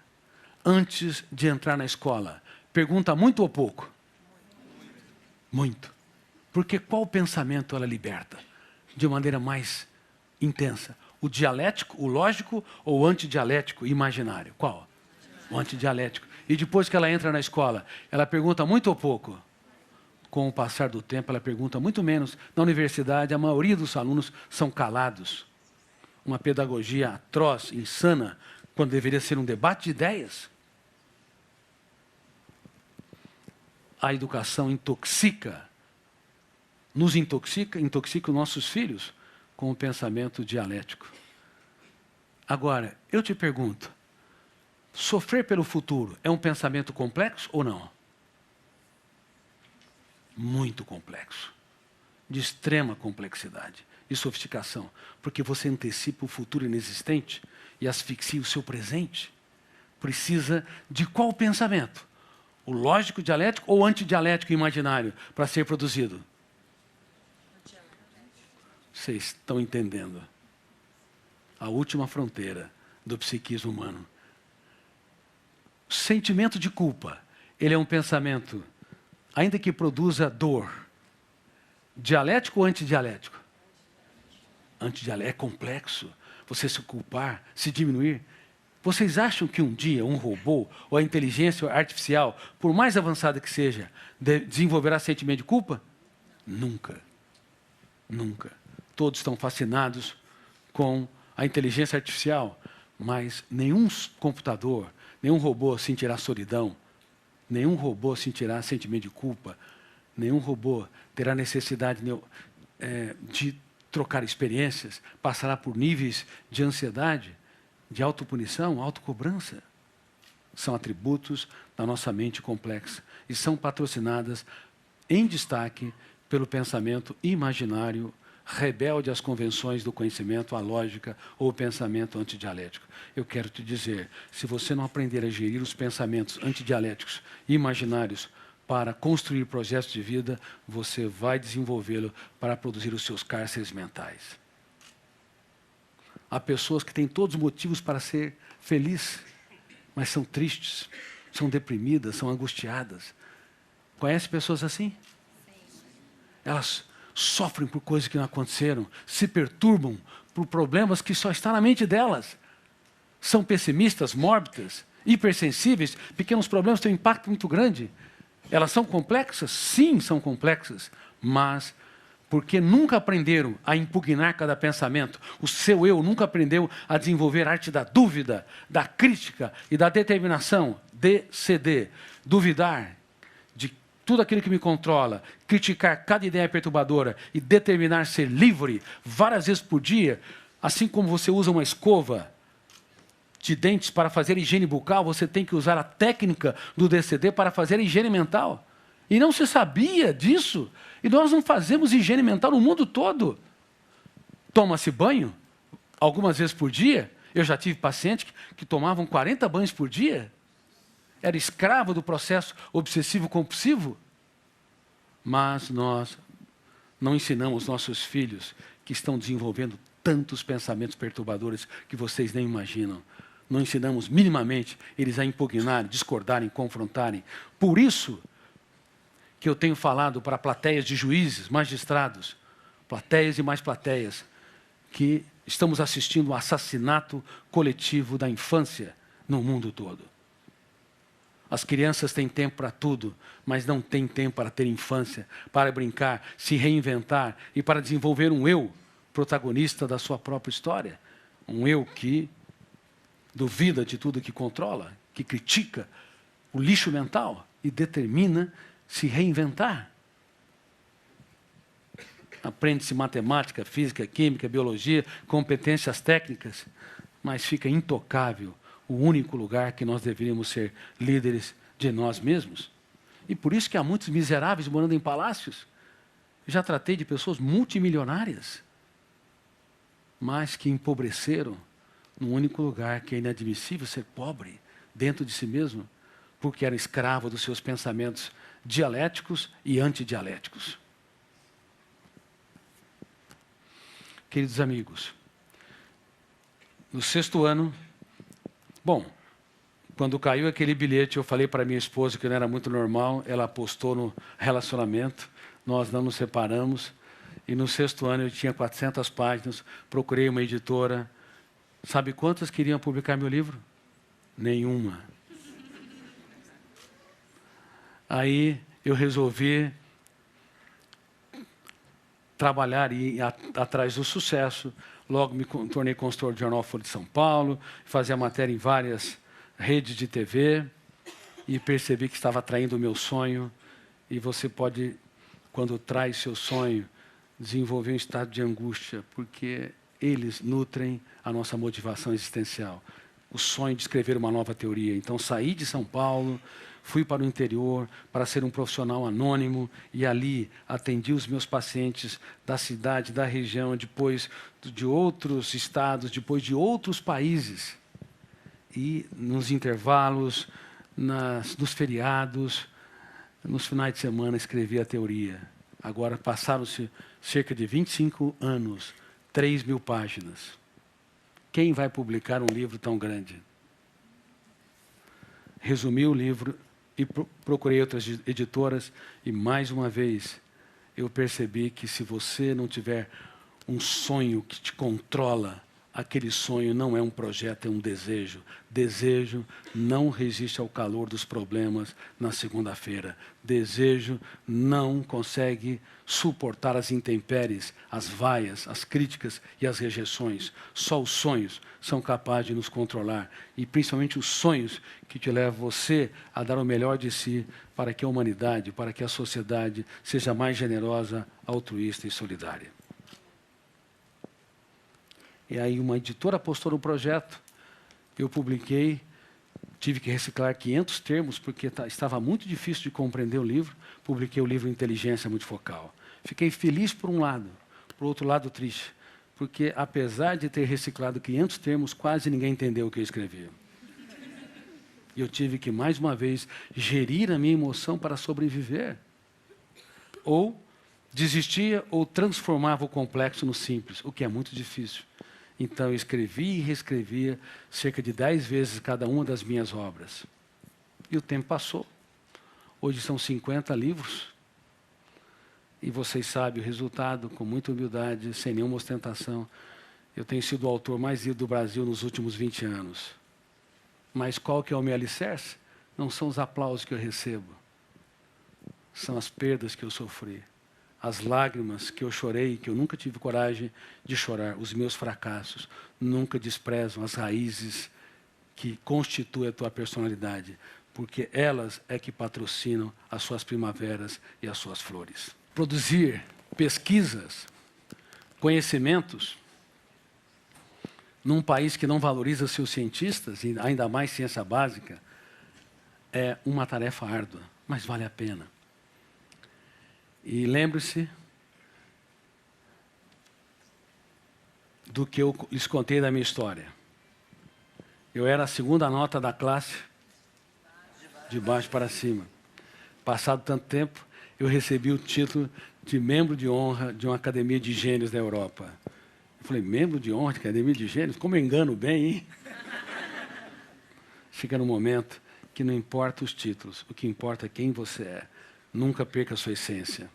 antes de entrar na escola, pergunta muito ou pouco? Muito. Porque qual pensamento ela liberta de maneira mais intensa? O dialético, o lógico ou o antidialético, imaginário? Qual? O antidialético. E depois que ela entra na escola, ela pergunta muito ou pouco? Com o passar do tempo, ela pergunta muito menos. Na universidade, a maioria dos alunos são calados. Uma pedagogia atroz, insana, quando deveria ser um debate de ideias. A educação intoxica, nos intoxica os nossos filhos com o pensamento dialético. Agora, eu te pergunto, sofrer pelo futuro é um pensamento complexo ou não? Muito complexo, de extrema complexidade e sofisticação, porque você antecipa o futuro inexistente e asfixia o seu presente. Precisa de qual pensamento? O lógico dialético ou o antidialético imaginário para ser produzido? Vocês estão entendendo? A última fronteira do psiquismo humano. O sentimento de culpa, ele é um pensamento, ainda que produza dor, dialético ou antidialético? Antidialético é complexo. Você se culpar, se diminuir. Vocês acham que um dia um robô ou a inteligência artificial, por mais avançada que seja, desenvolverá sentimento de culpa? Nunca. Nunca. Todos estão fascinados com a inteligência artificial, mas nenhum computador, nenhum robô sentirá solidão, nenhum robô sentirá sentimento de culpa, nenhum robô terá necessidade de trocar experiências, passará por níveis de ansiedade, de autopunição, autocobrança. São atributos da nossa mente complexa e são patrocinadas em destaque pelo pensamento imaginário rebelde às convenções do conhecimento, à lógica ou o pensamento antidialético. Eu quero te dizer, se você não aprender a gerir os pensamentos antidialéticos e imaginários para construir projetos de vida, você vai desenvolvê-lo para produzir os seus cárceres mentais. Há pessoas que têm todos os motivos para ser felizes, mas são tristes, são deprimidas, são angustiadas. Conhece pessoas assim? Elas sofrem por coisas que não aconteceram, se perturbam por problemas que só estão na mente delas. São pessimistas, mórbidas, hipersensíveis, pequenos problemas têm um impacto muito grande. Elas são complexas? Sim, são complexas, mas porque nunca aprenderam a impugnar cada pensamento, o seu eu nunca aprendeu a desenvolver a arte da dúvida, da crítica e da determinação, DCD, duvidar de tudo aquilo que me controla, criticar cada ideia perturbadora e determinar ser livre várias vezes por dia, assim como você usa uma escova de dentes para fazer higiene bucal, você tem que usar a técnica do DCD para fazer a higiene mental. E não se sabia disso. E nós não fazemos higiene mental no mundo todo. Toma-se banho algumas vezes por dia. Eu já tive pacientes que tomavam 40 banhos por dia. Era escravo do processo obsessivo-compulsivo. Mas nós não ensinamos nossos filhos que estão desenvolvendo tantos pensamentos perturbadores que vocês nem imaginam. Não ensinamos minimamente eles a impugnarem, discordarem, confrontarem. Por isso que eu tenho falado para plateias de juízes, magistrados, plateias e mais plateias, que estamos assistindo ao assassinato coletivo da infância no mundo todo. As crianças têm tempo para tudo, mas não têm tempo para ter infância, para brincar, se reinventar e para desenvolver um eu protagonista da sua própria história. Um eu que duvida de tudo que controla, que critica o lixo mental e determina se reinventar. Aprende-se matemática, física, química, biologia, competências técnicas, mas fica intocável o único lugar que nós deveríamos ser líderes de nós mesmos. E por isso que há muitos miseráveis morando em palácios. Já tratei de pessoas multimilionárias, mas que empobreceram num único lugar que é inadmissível ser pobre dentro de si mesmo, porque era escravo dos seus pensamentos dialéticos e antidialéticos. Queridos amigos, no 6º ano, bom, quando caiu aquele bilhete, eu falei para minha esposa que não era muito normal, ela apostou no relacionamento, nós não nos separamos, e no 6º ano eu tinha 400 páginas, procurei uma editora. Sabe quantas queriam publicar meu livro? Nenhuma. Aí eu resolvi trabalhar e ir atrás do sucesso. Logo me tornei consultor do jornal Folha de São Paulo, fazia matéria em várias redes de TV e percebi que estava atraindo o meu sonho. E você pode, quando traz seu sonho, desenvolver um estado de angústia, porque eles nutrem a nossa motivação existencial. O sonho de escrever uma nova teoria. Então, saí de São Paulo, fui para o interior para ser um profissional anônimo e ali atendi os meus pacientes da cidade, da região, depois de outros estados, depois de outros países. E nos intervalos, nos feriados, nos finais de semana escrevi a teoria. Agora passaram-se cerca de 25 anos, 3.000 páginas. Quem vai publicar um livro tão grande? Resumi o livro e procurei outras editoras e, mais uma vez, eu percebi que se você não tiver um sonho que te controla, aquele sonho não é um projeto, é um desejo. Desejo não resiste ao calor dos problemas na segunda-feira. Desejo não consegue suportar as intempéries, as vaias, as críticas e as rejeições. Só os sonhos são capazes de nos controlar. E principalmente os sonhos que te levam você a dar o melhor de si para que a humanidade, para que a sociedade seja mais generosa, altruísta e solidária. E aí uma editora apostou no projeto, eu publiquei, tive que reciclar 500 termos, porque estava muito difícil de compreender o livro, publiquei o livro Inteligência Multifocal. Fiquei feliz por um lado, por outro lado, triste. Porque, apesar de ter reciclado 500 termos, quase ninguém entendeu o que eu escrevia. E eu tive que, mais uma vez, gerir a minha emoção para sobreviver. Ou desistia ou transformava o complexo no simples, o que é muito difícil. Então, eu escrevia e reescrevia cerca de 10 vezes cada uma das minhas obras. E o tempo passou. Hoje são 50 livros. E vocês sabem o resultado, com muita humildade, sem nenhuma ostentação. Eu tenho sido o autor mais lido do Brasil nos últimos 20 anos. Mas qual que é o meu alicerce? Não são os aplausos que eu recebo. São as perdas que eu sofri. As lágrimas que eu chorei, que eu nunca tive coragem de chorar. Os meus fracassos nunca desprezam as raízes que constituem a tua personalidade. Porque elas é que patrocinam as suas primaveras e as suas flores. Produzir pesquisas, conhecimentos, num país que não valoriza seus cientistas, e ainda mais ciência básica, é uma tarefa árdua, mas vale a pena. E lembre-se do que eu lhes contei da minha história. Eu era a segunda nota da classe, de baixo para cima. Passado tanto tempo, eu recebi o título de membro de honra de uma academia de gênios da Europa. Eu falei, membro de honra de academia de gênios? Como eu engano bem, hein? Chega num momento que não importa os títulos, o que importa é quem você é. Nunca perca a sua essência,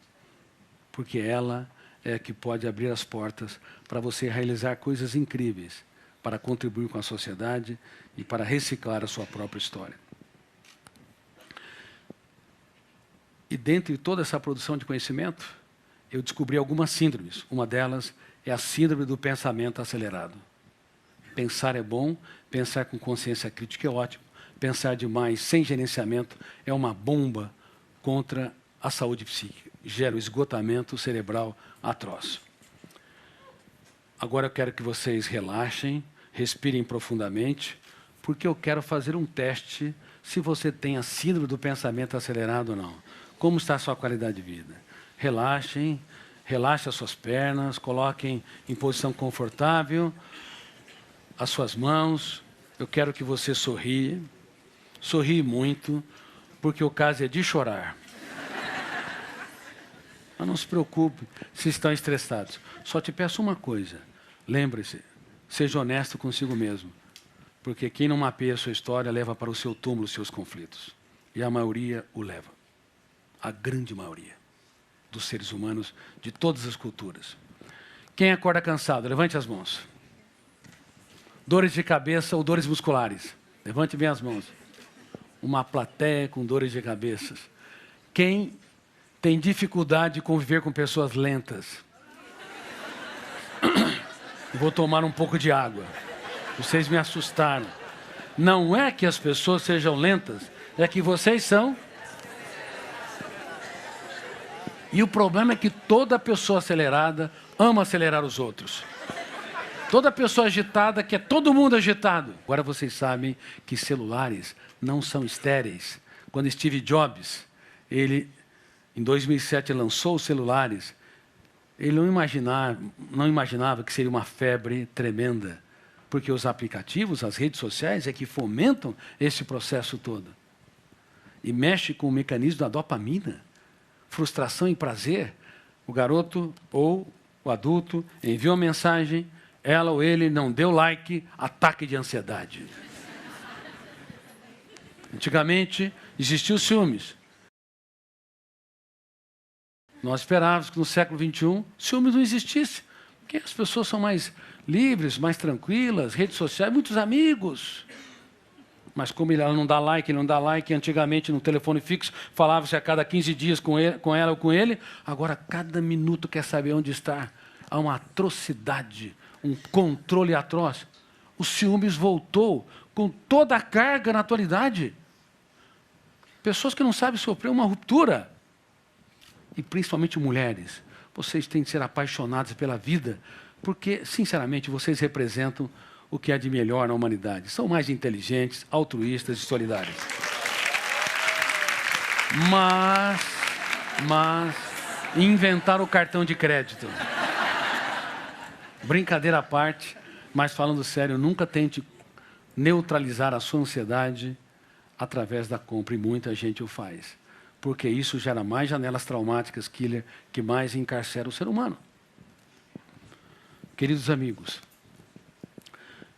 porque ela é a que pode abrir as portas para você realizar coisas incríveis, para contribuir com a sociedade e para reciclar a sua própria história. E dentro de toda essa produção de conhecimento, eu descobri algumas síndromes. Uma delas é a síndrome do pensamento acelerado. Pensar é bom, pensar com consciência crítica é ótimo. Pensar demais, sem gerenciamento, é uma bomba contra a saúde psíquica. Gera um esgotamento cerebral atroz. Agora eu quero que vocês relaxem, respirem profundamente, porque eu quero fazer um teste se você tem a síndrome do pensamento acelerado ou não. Como está a sua qualidade de vida? Relaxem, relaxem as suas pernas, coloquem em posição confortável as suas mãos. Eu quero que você sorrie muito, porque o caso é de chorar. Mas não se preocupe se estão estressados. Só te peço uma coisa, lembre-se, seja honesto consigo mesmo, porque quem não mapeia a sua história leva para o seu túmulo os seus conflitos. E a maioria o leva. A grande maioria dos seres humanos de todas as culturas. Quem acorda cansado? Levante as mãos. Dores de cabeça ou dores musculares? Levante bem as mãos. Uma plateia com dores de cabeça. Quem tem dificuldade de conviver com pessoas lentas? Vou tomar um pouco de água. Vocês me assustaram. Não é que as pessoas sejam lentas, é que vocês são. E o problema é que toda pessoa acelerada ama acelerar os outros. Toda pessoa agitada quer todo mundo agitado. Agora vocês sabem que celulares não são estéreis. Quando Steve Jobs, ele, em 2007, lançou os celulares, ele não imaginava que seria uma febre tremenda. Porque os aplicativos, as redes sociais, é que fomentam esse processo todo. E mexe com o mecanismo da dopamina. Frustração e prazer, o garoto ou o adulto envia uma mensagem, ela ou ele não deu like, ataque de ansiedade. Antigamente, existiam ciúmes. Nós esperávamos que no século XXI, ciúmes não existisse, porque as pessoas são mais livres, mais tranquilas, redes sociais, muitos amigos. Mas como ela não dá like, antigamente no telefone fixo falava-se a cada 15 dias com ela ou com ele, agora cada minuto quer saber onde está. Há uma atrocidade, um controle atroz. O ciúmes voltou com toda a carga na atualidade. Pessoas que não sabem sofrer uma ruptura. E principalmente mulheres. Vocês têm que ser apaixonadas pela vida, porque, sinceramente, vocês representam o que há de melhor na humanidade. São mais inteligentes, altruístas e solidários. Mas inventaram o cartão de crédito. Brincadeira à parte, mas falando sério, nunca tente neutralizar a sua ansiedade através da compra, e muita gente o faz. Porque isso gera mais janelas traumáticas, killer, que mais encarcera o ser humano. Queridos amigos,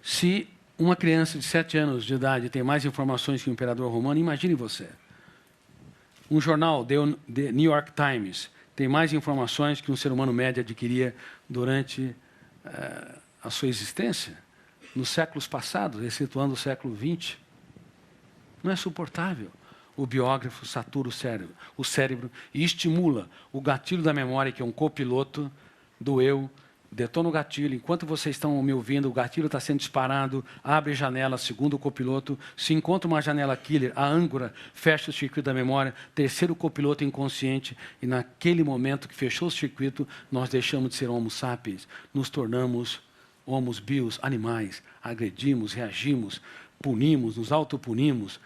se uma criança de 7 anos de idade tem mais informações que o imperador romano, imagine você. Um jornal, The New York Times, tem mais informações que um ser humano médio adquiria durante a sua existência, nos séculos passados, excetuando o século XX. Não é suportável. O biógrafo satura o cérebro e estimula o gatilho da memória, que é um copiloto do eu. Detona o gatilho. Enquanto vocês estão me ouvindo, o gatilho está sendo disparado, abre janela, segundo o copiloto. Se encontra uma janela killer, a âncora fecha o circuito da memória, terceiro copiloto inconsciente, e naquele momento que fechou o circuito, nós deixamos de ser homo sapiens, nos tornamos homos bios, animais, agredimos, reagimos, punimos, nos autopunimos,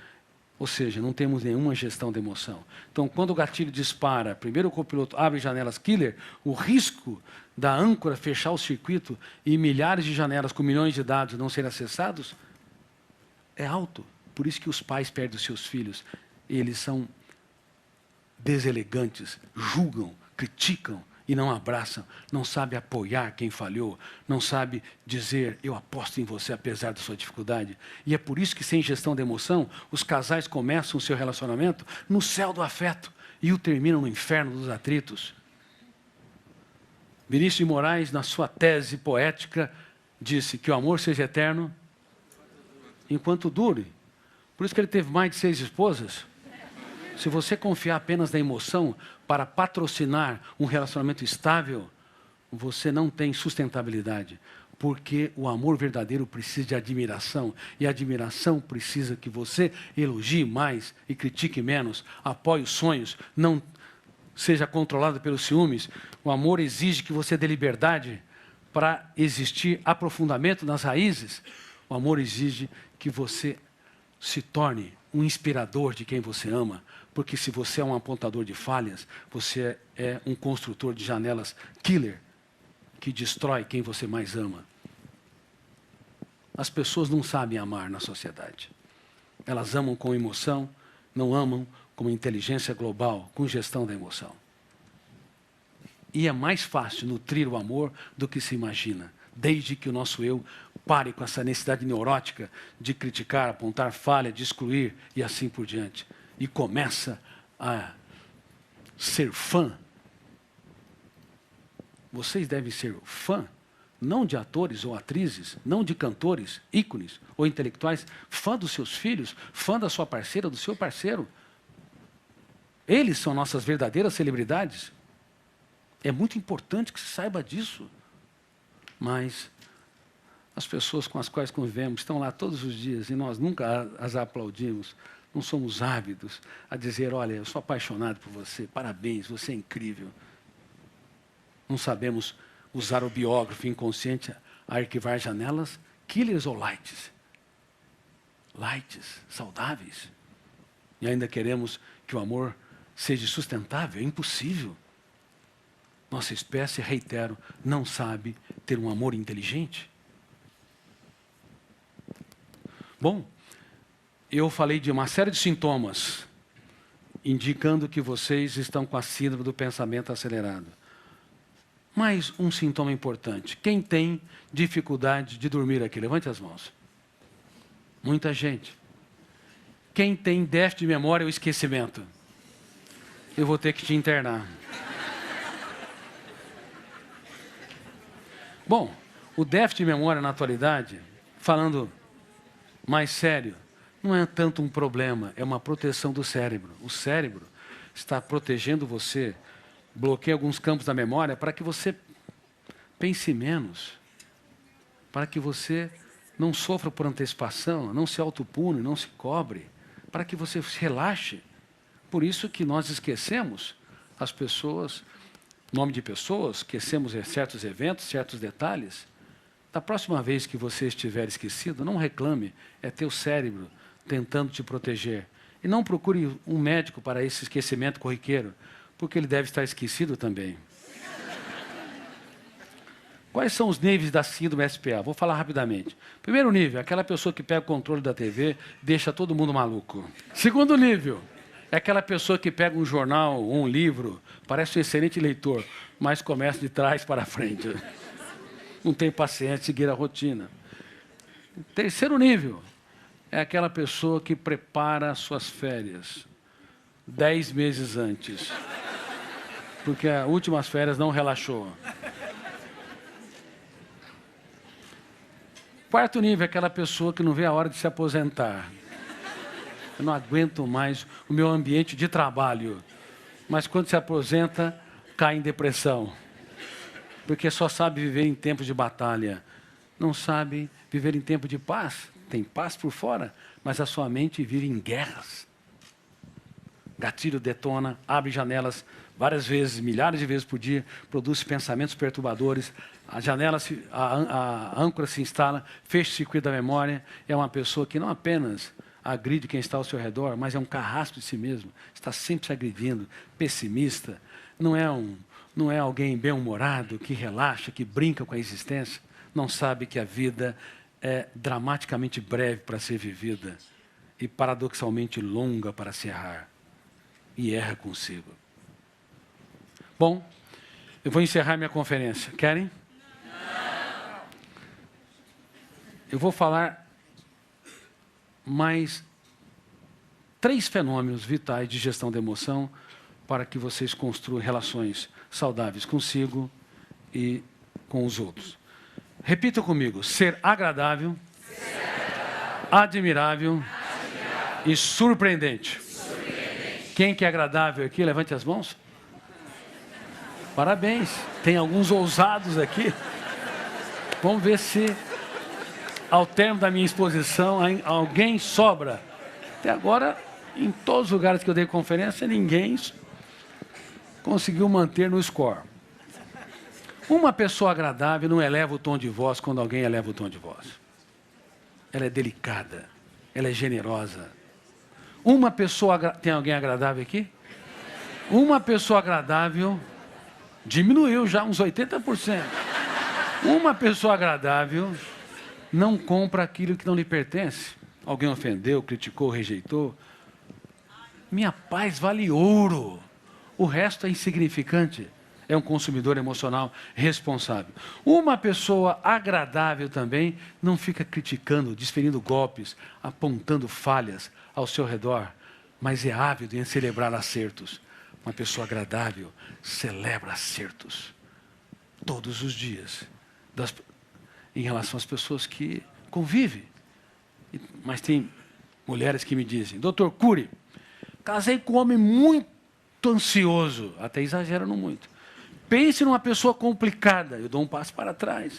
ou seja, não temos nenhuma gestão de emoção. Então, quando o gatilho dispara, primeiro o copiloto abre janelas killer, o risco da âncora fechar o circuito e milhares de janelas com milhões de dados não serem acessados é alto. Por isso que os pais perdem os seus filhos. Eles são deselegantes, julgam, criticam e não abraçam, não sabe apoiar quem falhou, não sabe dizer, eu aposto em você apesar da sua dificuldade. E é por isso que, sem gestão de emoção, os casais começam o seu relacionamento no céu do afeto e o terminam no inferno dos atritos. Vinícius de Moraes, na sua tese poética, disse que o amor seja eterno enquanto dure. Por isso que ele teve mais de 6 esposas. Se você confiar apenas na emoção para patrocinar um relacionamento estável, você não tem sustentabilidade. Porque o amor verdadeiro precisa de admiração. E a admiração precisa que você elogie mais e critique menos. Apoie os sonhos, não seja controlado pelos ciúmes. O amor exige que você dê liberdade para existir aprofundamento nas raízes. O amor exige que você se torne um inspirador de quem você ama, porque se você é um apontador de falhas, você é um construtor de janelas killer, que destrói quem você mais ama. As pessoas não sabem amar na sociedade. Elas amam com emoção, não amam com inteligência global, com gestão da emoção. E é mais fácil nutrir o amor do que se imagina, desde que o nosso eu pare com essa necessidade neurótica de criticar, apontar falha, de excluir e assim por diante. E começa a ser fã. Vocês devem ser fã, não de atores ou atrizes, não de cantores, ícones ou intelectuais, fã dos seus filhos, fã da sua parceira, do seu parceiro. Eles são nossas verdadeiras celebridades. É muito importante que se saiba disso. Mas as pessoas com as quais convivemos estão lá todos os dias e nós nunca as aplaudimos. Não somos ávidos a dizer, olha, eu sou apaixonado por você, parabéns, você é incrível. Não sabemos usar o biógrafo inconsciente a arquivar janelas, killers ou lights? Lights, saudáveis. E ainda queremos que o amor seja sustentável, é impossível. Nossa espécie, reitero, não sabe ter um amor inteligente. Bom, eu falei de uma série de sintomas indicando que vocês estão com a síndrome do pensamento acelerado. Mas um sintoma importante. Quem tem dificuldade de dormir aqui? Levante as mãos. Muita gente. Quem tem déficit de memória ou esquecimento? Eu vou ter que te internar. Bom, o déficit de memória na atualidade, falando mais sério, não é tanto um problema, é uma proteção do cérebro. O cérebro está protegendo você, bloqueia alguns campos da memória para que você pense menos, para que você não sofra por antecipação, não se autopune, não se cobre, para que você se relaxe. Por isso que nós esquecemos as pessoas, nome de pessoas, esquecemos certos eventos, certos detalhes. Da próxima vez que você estiver esquecido, não reclame, é teu cérebro tentando te proteger. E não procure um médico para esse esquecimento corriqueiro, porque ele deve estar esquecido também. Quais são os níveis da síndrome SPA? Vou falar rapidamente. Primeiro nível, aquela pessoa que pega o controle da TV, deixa todo mundo maluco. Segundo nível, é aquela pessoa que pega um jornal ou um livro, parece um excelente leitor, mas começa de trás para frente. Não tem paciência de seguir a rotina. Terceiro nível, é aquela pessoa que prepara suas férias 10 meses antes, porque as últimas férias não relaxou. Quarto nível é aquela pessoa que não vê a hora de se aposentar. Eu não aguento mais o meu ambiente de trabalho. Mas quando se aposenta, cai em depressão. Porque só sabe viver em tempos de batalha. Não sabe viver em tempo de paz. Tem paz por fora, mas a sua mente vive em guerras. Gatilho detona, abre janelas várias vezes, milhares de vezes por dia, produz pensamentos perturbadores, a âncora se instala, fecha o circuito da memória. É uma pessoa que não apenas agride quem está ao seu redor, mas é um carrasco de si mesmo, está sempre se agredindo, pessimista, não é alguém bem-humorado, que relaxa, que brinca com a existência, não sabe que a vida é dramaticamente breve para ser vivida e paradoxalmente longa para se errar. E erra consigo. Bom, eu vou encerrar minha conferência. Querem? Não. Eu vou falar mais 3 fenômenos vitais de gestão da emoção para que vocês construam relações saudáveis consigo e com os outros. Repita comigo. Ser agradável, admirável e surpreendente. Quem que é agradável aqui? Levante as mãos. Parabéns. Tem alguns ousados aqui. Vamos ver se, ao término da minha exposição, alguém sobra. Até agora, em todos os lugares que eu dei conferência, ninguém conseguiu manter no score. Uma pessoa agradável não eleva o tom de voz quando alguém eleva o tom de voz. Ela é delicada. Ela é generosa. Uma pessoa... Tem alguém agradável aqui? Uma pessoa agradável... Diminuiu já uns 80%. Uma pessoa agradável não compra aquilo que não lhe pertence. Alguém ofendeu, criticou, rejeitou. Minha paz vale ouro. O resto é insignificante. É um consumidor emocional responsável. Uma pessoa agradável também não fica criticando, desferindo golpes, apontando falhas ao seu redor, mas é ávido em celebrar acertos. Uma pessoa agradável celebra acertos todos os dias em relação às pessoas que convivem. Mas tem mulheres que me dizem: Dr. Cury, casei com um homem muito ansioso, até exagero muito. Pense numa pessoa complicada, eu dou um passo para trás.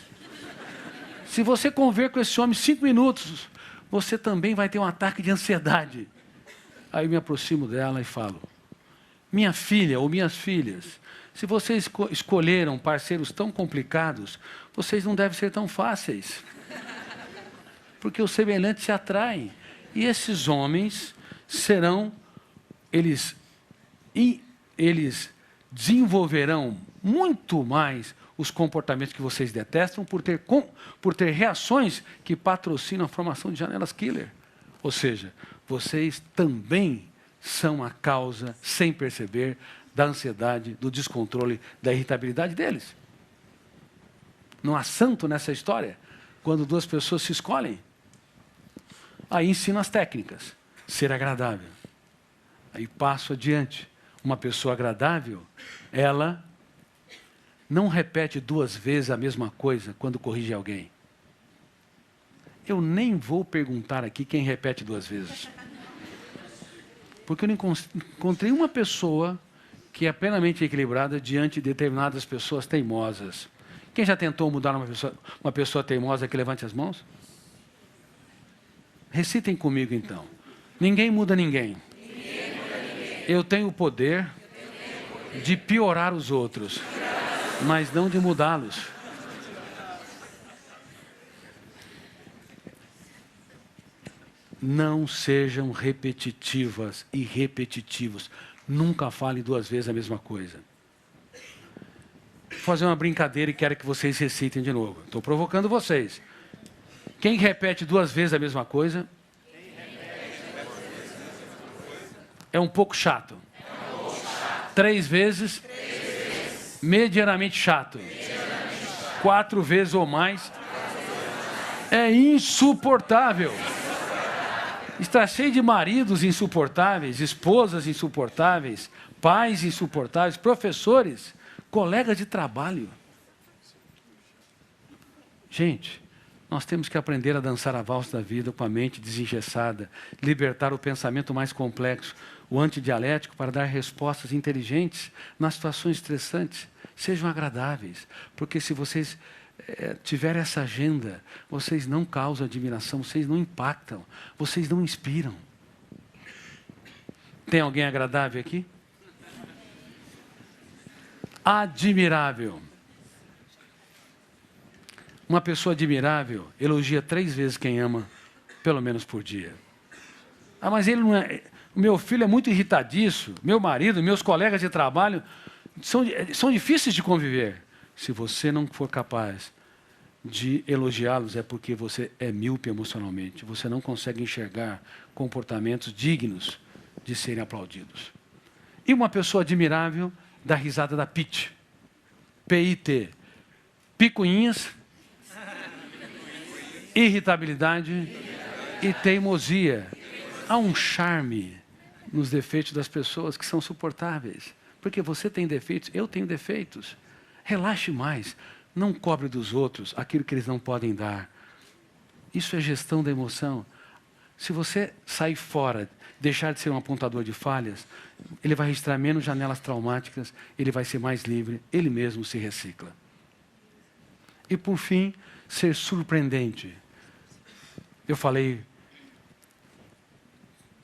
Se você conviver com esse homem 5 minutos, você também vai ter um ataque de ansiedade. Aí eu me aproximo dela e falo: minha filha ou minhas filhas, se vocês escolheram parceiros tão complicados, vocês não devem ser tão fáceis. Porque os semelhantes se atraem. E esses homens serão, eles desenvolverão muito mais os comportamentos que vocês detestam por ter reações que patrocinam a formação de janelas killer. Ou seja, vocês também são a causa, sem perceber, da ansiedade, do descontrole, da irritabilidade deles. Não há santo nessa história. Quando 2 pessoas se escolhem, aí ensino as técnicas. Ser agradável. Aí passo adiante. Uma pessoa agradável, ela não repete 2 vezes a mesma coisa quando corrige alguém. Eu nem vou perguntar aqui quem repete 2 vezes. Porque eu não encontrei uma pessoa que é plenamente equilibrada diante de determinadas pessoas teimosas. Quem já tentou mudar uma pessoa teimosa, que levante as mãos? Recitem comigo então. Ninguém muda ninguém. Eu tenho o poder de piorar os outros, mas não de mudá-los. Não sejam repetitivas e repetitivos. Nunca fale 2 vezes a mesma coisa. fazer uma brincadeira e quero que vocês recitem de novo. Estou provocando vocês. Quem repete 2 vezes a mesma coisa é um pouco chato. 3 vezes, medianamente chato. 4 vezes ou mais, é insuportável. Está cheio de maridos insuportáveis, esposas insuportáveis, pais insuportáveis, professores, colegas de trabalho. Gente, nós temos que aprender a dançar a valsa da vida com a mente desengessada, libertar o pensamento mais complexo, o antidialético, para dar respostas inteligentes nas situações estressantes. Sejam agradáveis, porque se vocês tiverem essa agenda, vocês não causam admiração, vocês não impactam, vocês não inspiram. Tem alguém agradável aqui? Admirável. Uma pessoa admirável elogia 3 vezes quem ama, pelo menos por dia. Ah, mas ele não é... Meu filho é muito irritadiço, meu marido, meus colegas de trabalho são difíceis de conviver. Se você não for capaz de elogiá-los, é porque você é míope emocionalmente. Você não consegue enxergar comportamentos dignos de serem aplaudidos. E uma pessoa admirável dá risada da PIT. P-I-T. Picuinhas, irritabilidade e teimosia. Há um charme nos defeitos das pessoas que são suportáveis. Porque você tem defeitos, eu tenho defeitos. Relaxe mais. Não cobre dos outros aquilo que eles não podem dar. Isso é gestão da emoção. Se você sair fora, deixar de ser um apontador de falhas, ele vai registrar menos janelas traumáticas, ele vai ser mais livre, ele mesmo se recicla. E por fim, ser surpreendente. Eu falei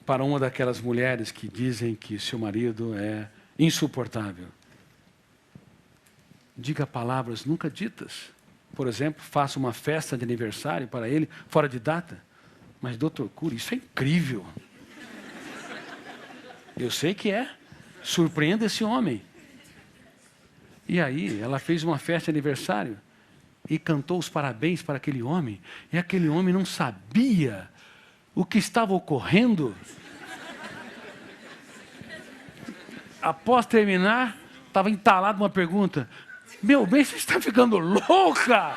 para uma daquelas mulheres que dizem que seu marido é insuportável. Diga palavras nunca ditas. Por exemplo, faça uma festa de aniversário para ele, fora de data. Mas, doutor Cury, isso é incrível. Eu sei que é. Surpreenda esse homem. E aí, ela fez uma festa de aniversário e cantou os parabéns para aquele homem. E aquele homem não sabia o que estava ocorrendo. Após terminar, estava entalado uma pergunta. Meu bem, você está ficando louca?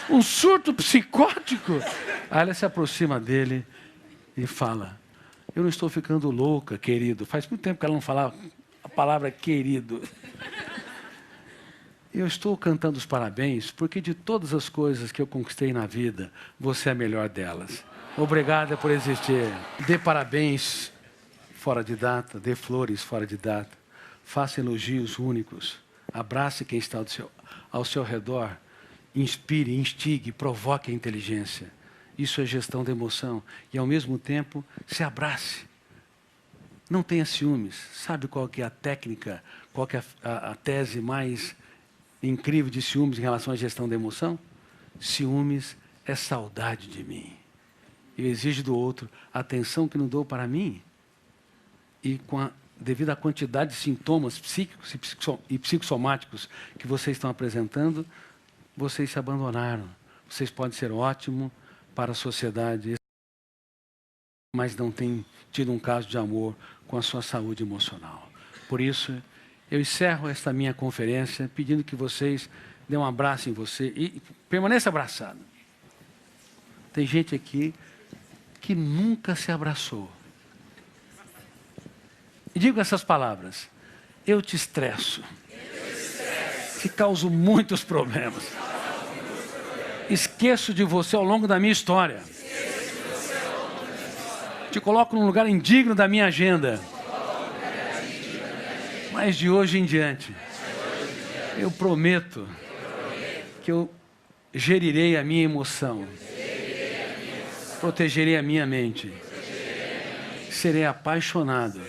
Um surto psicótico? Aí ela se aproxima dele e fala, eu não estou ficando louca, querido. Faz muito tempo que ela não falava a palavra querido. Eu estou cantando os parabéns porque de todas as coisas que eu conquistei na vida, você é a melhor delas. Obrigada por existir. Dê parabéns fora de data, dê flores fora de data. Faça elogios únicos. Abrace quem está ao seu redor. Inspire, instigue, provoque a inteligência. Isso é gestão da emoção. E, ao mesmo tempo, se abrace. Não tenha ciúmes. Sabe qual que é a técnica, qual que é a tese mais incrível de ciúmes em relação à gestão da emoção? Ciúmes é saudade de mim. Eu exijo do outro a atenção que não dou para mim. E devido à quantidade de sintomas psíquicos e psicossomáticos que vocês estão apresentando, vocês se abandonaram. Vocês podem ser ótimos para a sociedade, mas não têm tido um caso de amor com a sua saúde emocional. Por isso, eu encerro esta minha conferência pedindo que vocês dêem um abraço em você e permaneça abraçado. Tem gente aqui que nunca se abraçou. E digo essas palavras. Eu te estresso. Te causo muitos problemas. Esqueço de você ao longo da minha história. Te coloco num lugar indigno da minha agenda. Mas de hoje em diante, eu prometo que eu gerirei a minha emoção. Protegerei a minha mente. Serei apaixonado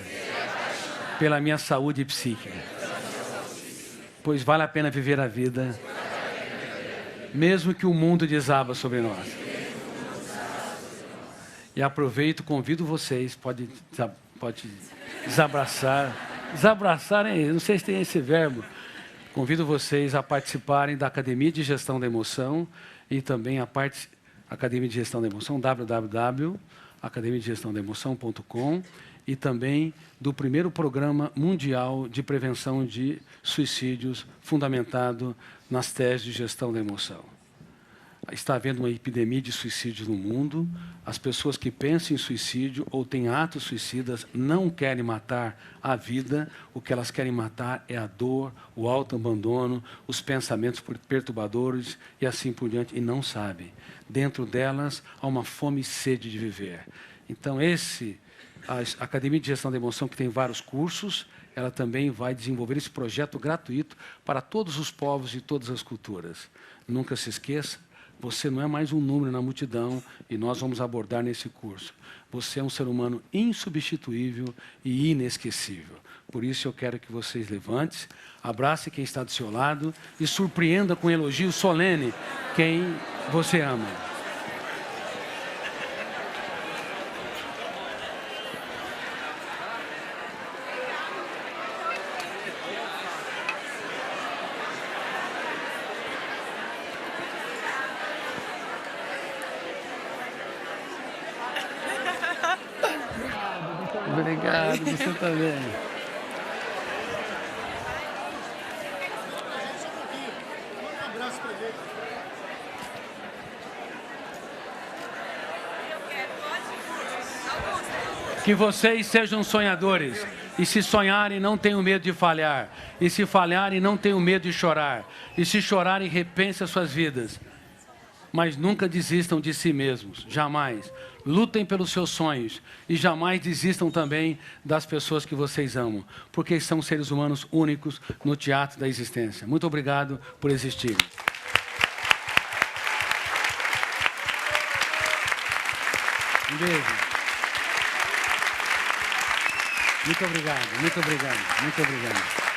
pela minha saúde psíquica. Pois vale a pena viver a vida, mesmo que o mundo desaba sobre nós. E aproveito, convido vocês, pode desabraçar. Desabraçar, não sei se tem esse verbo. Convido vocês a participarem da Academia de Gestão da Emoção e também a Academia de Gestão da Emoção, www.academiadegestandaemoção.com, e também do primeiro Programa Mundial de Prevenção de Suicídios, fundamentado nas teses de gestão da emoção. Está havendo uma epidemia de suicídios no mundo. As pessoas que pensam em suicídio ou têm atos suicidas não querem matar a vida. O que elas querem matar é a dor, o autoabandono, os pensamentos perturbadores e assim por diante, e não sabem. Dentro delas há uma fome e sede de viver. Então, a Academia de Gestão da Emoção, que tem vários cursos, ela também vai desenvolver esse projeto gratuito para todos os povos e todas as culturas. Nunca se esqueça, você não é mais um número na multidão e nós vamos abordar nesse curso. Você é um ser humano insubstituível e inesquecível. Por isso eu quero que vocês levantem-se, abracem quem está do seu lado e surpreenda com um elogio solene quem você ama. Obrigado, você também. Um abraço pra gente. Que vocês sejam sonhadores. E se sonharem, não tenham medo de falhar. E se falharem, não tenham medo de chorar. E se chorarem, repensem as suas vidas. Mas nunca desistam de si mesmos, jamais. Lutem pelos seus sonhos e jamais desistam também das pessoas que vocês amam, porque são seres humanos únicos no teatro da existência. Muito obrigado por existirem. Um beijo. Muito obrigado, muito obrigado, muito obrigado.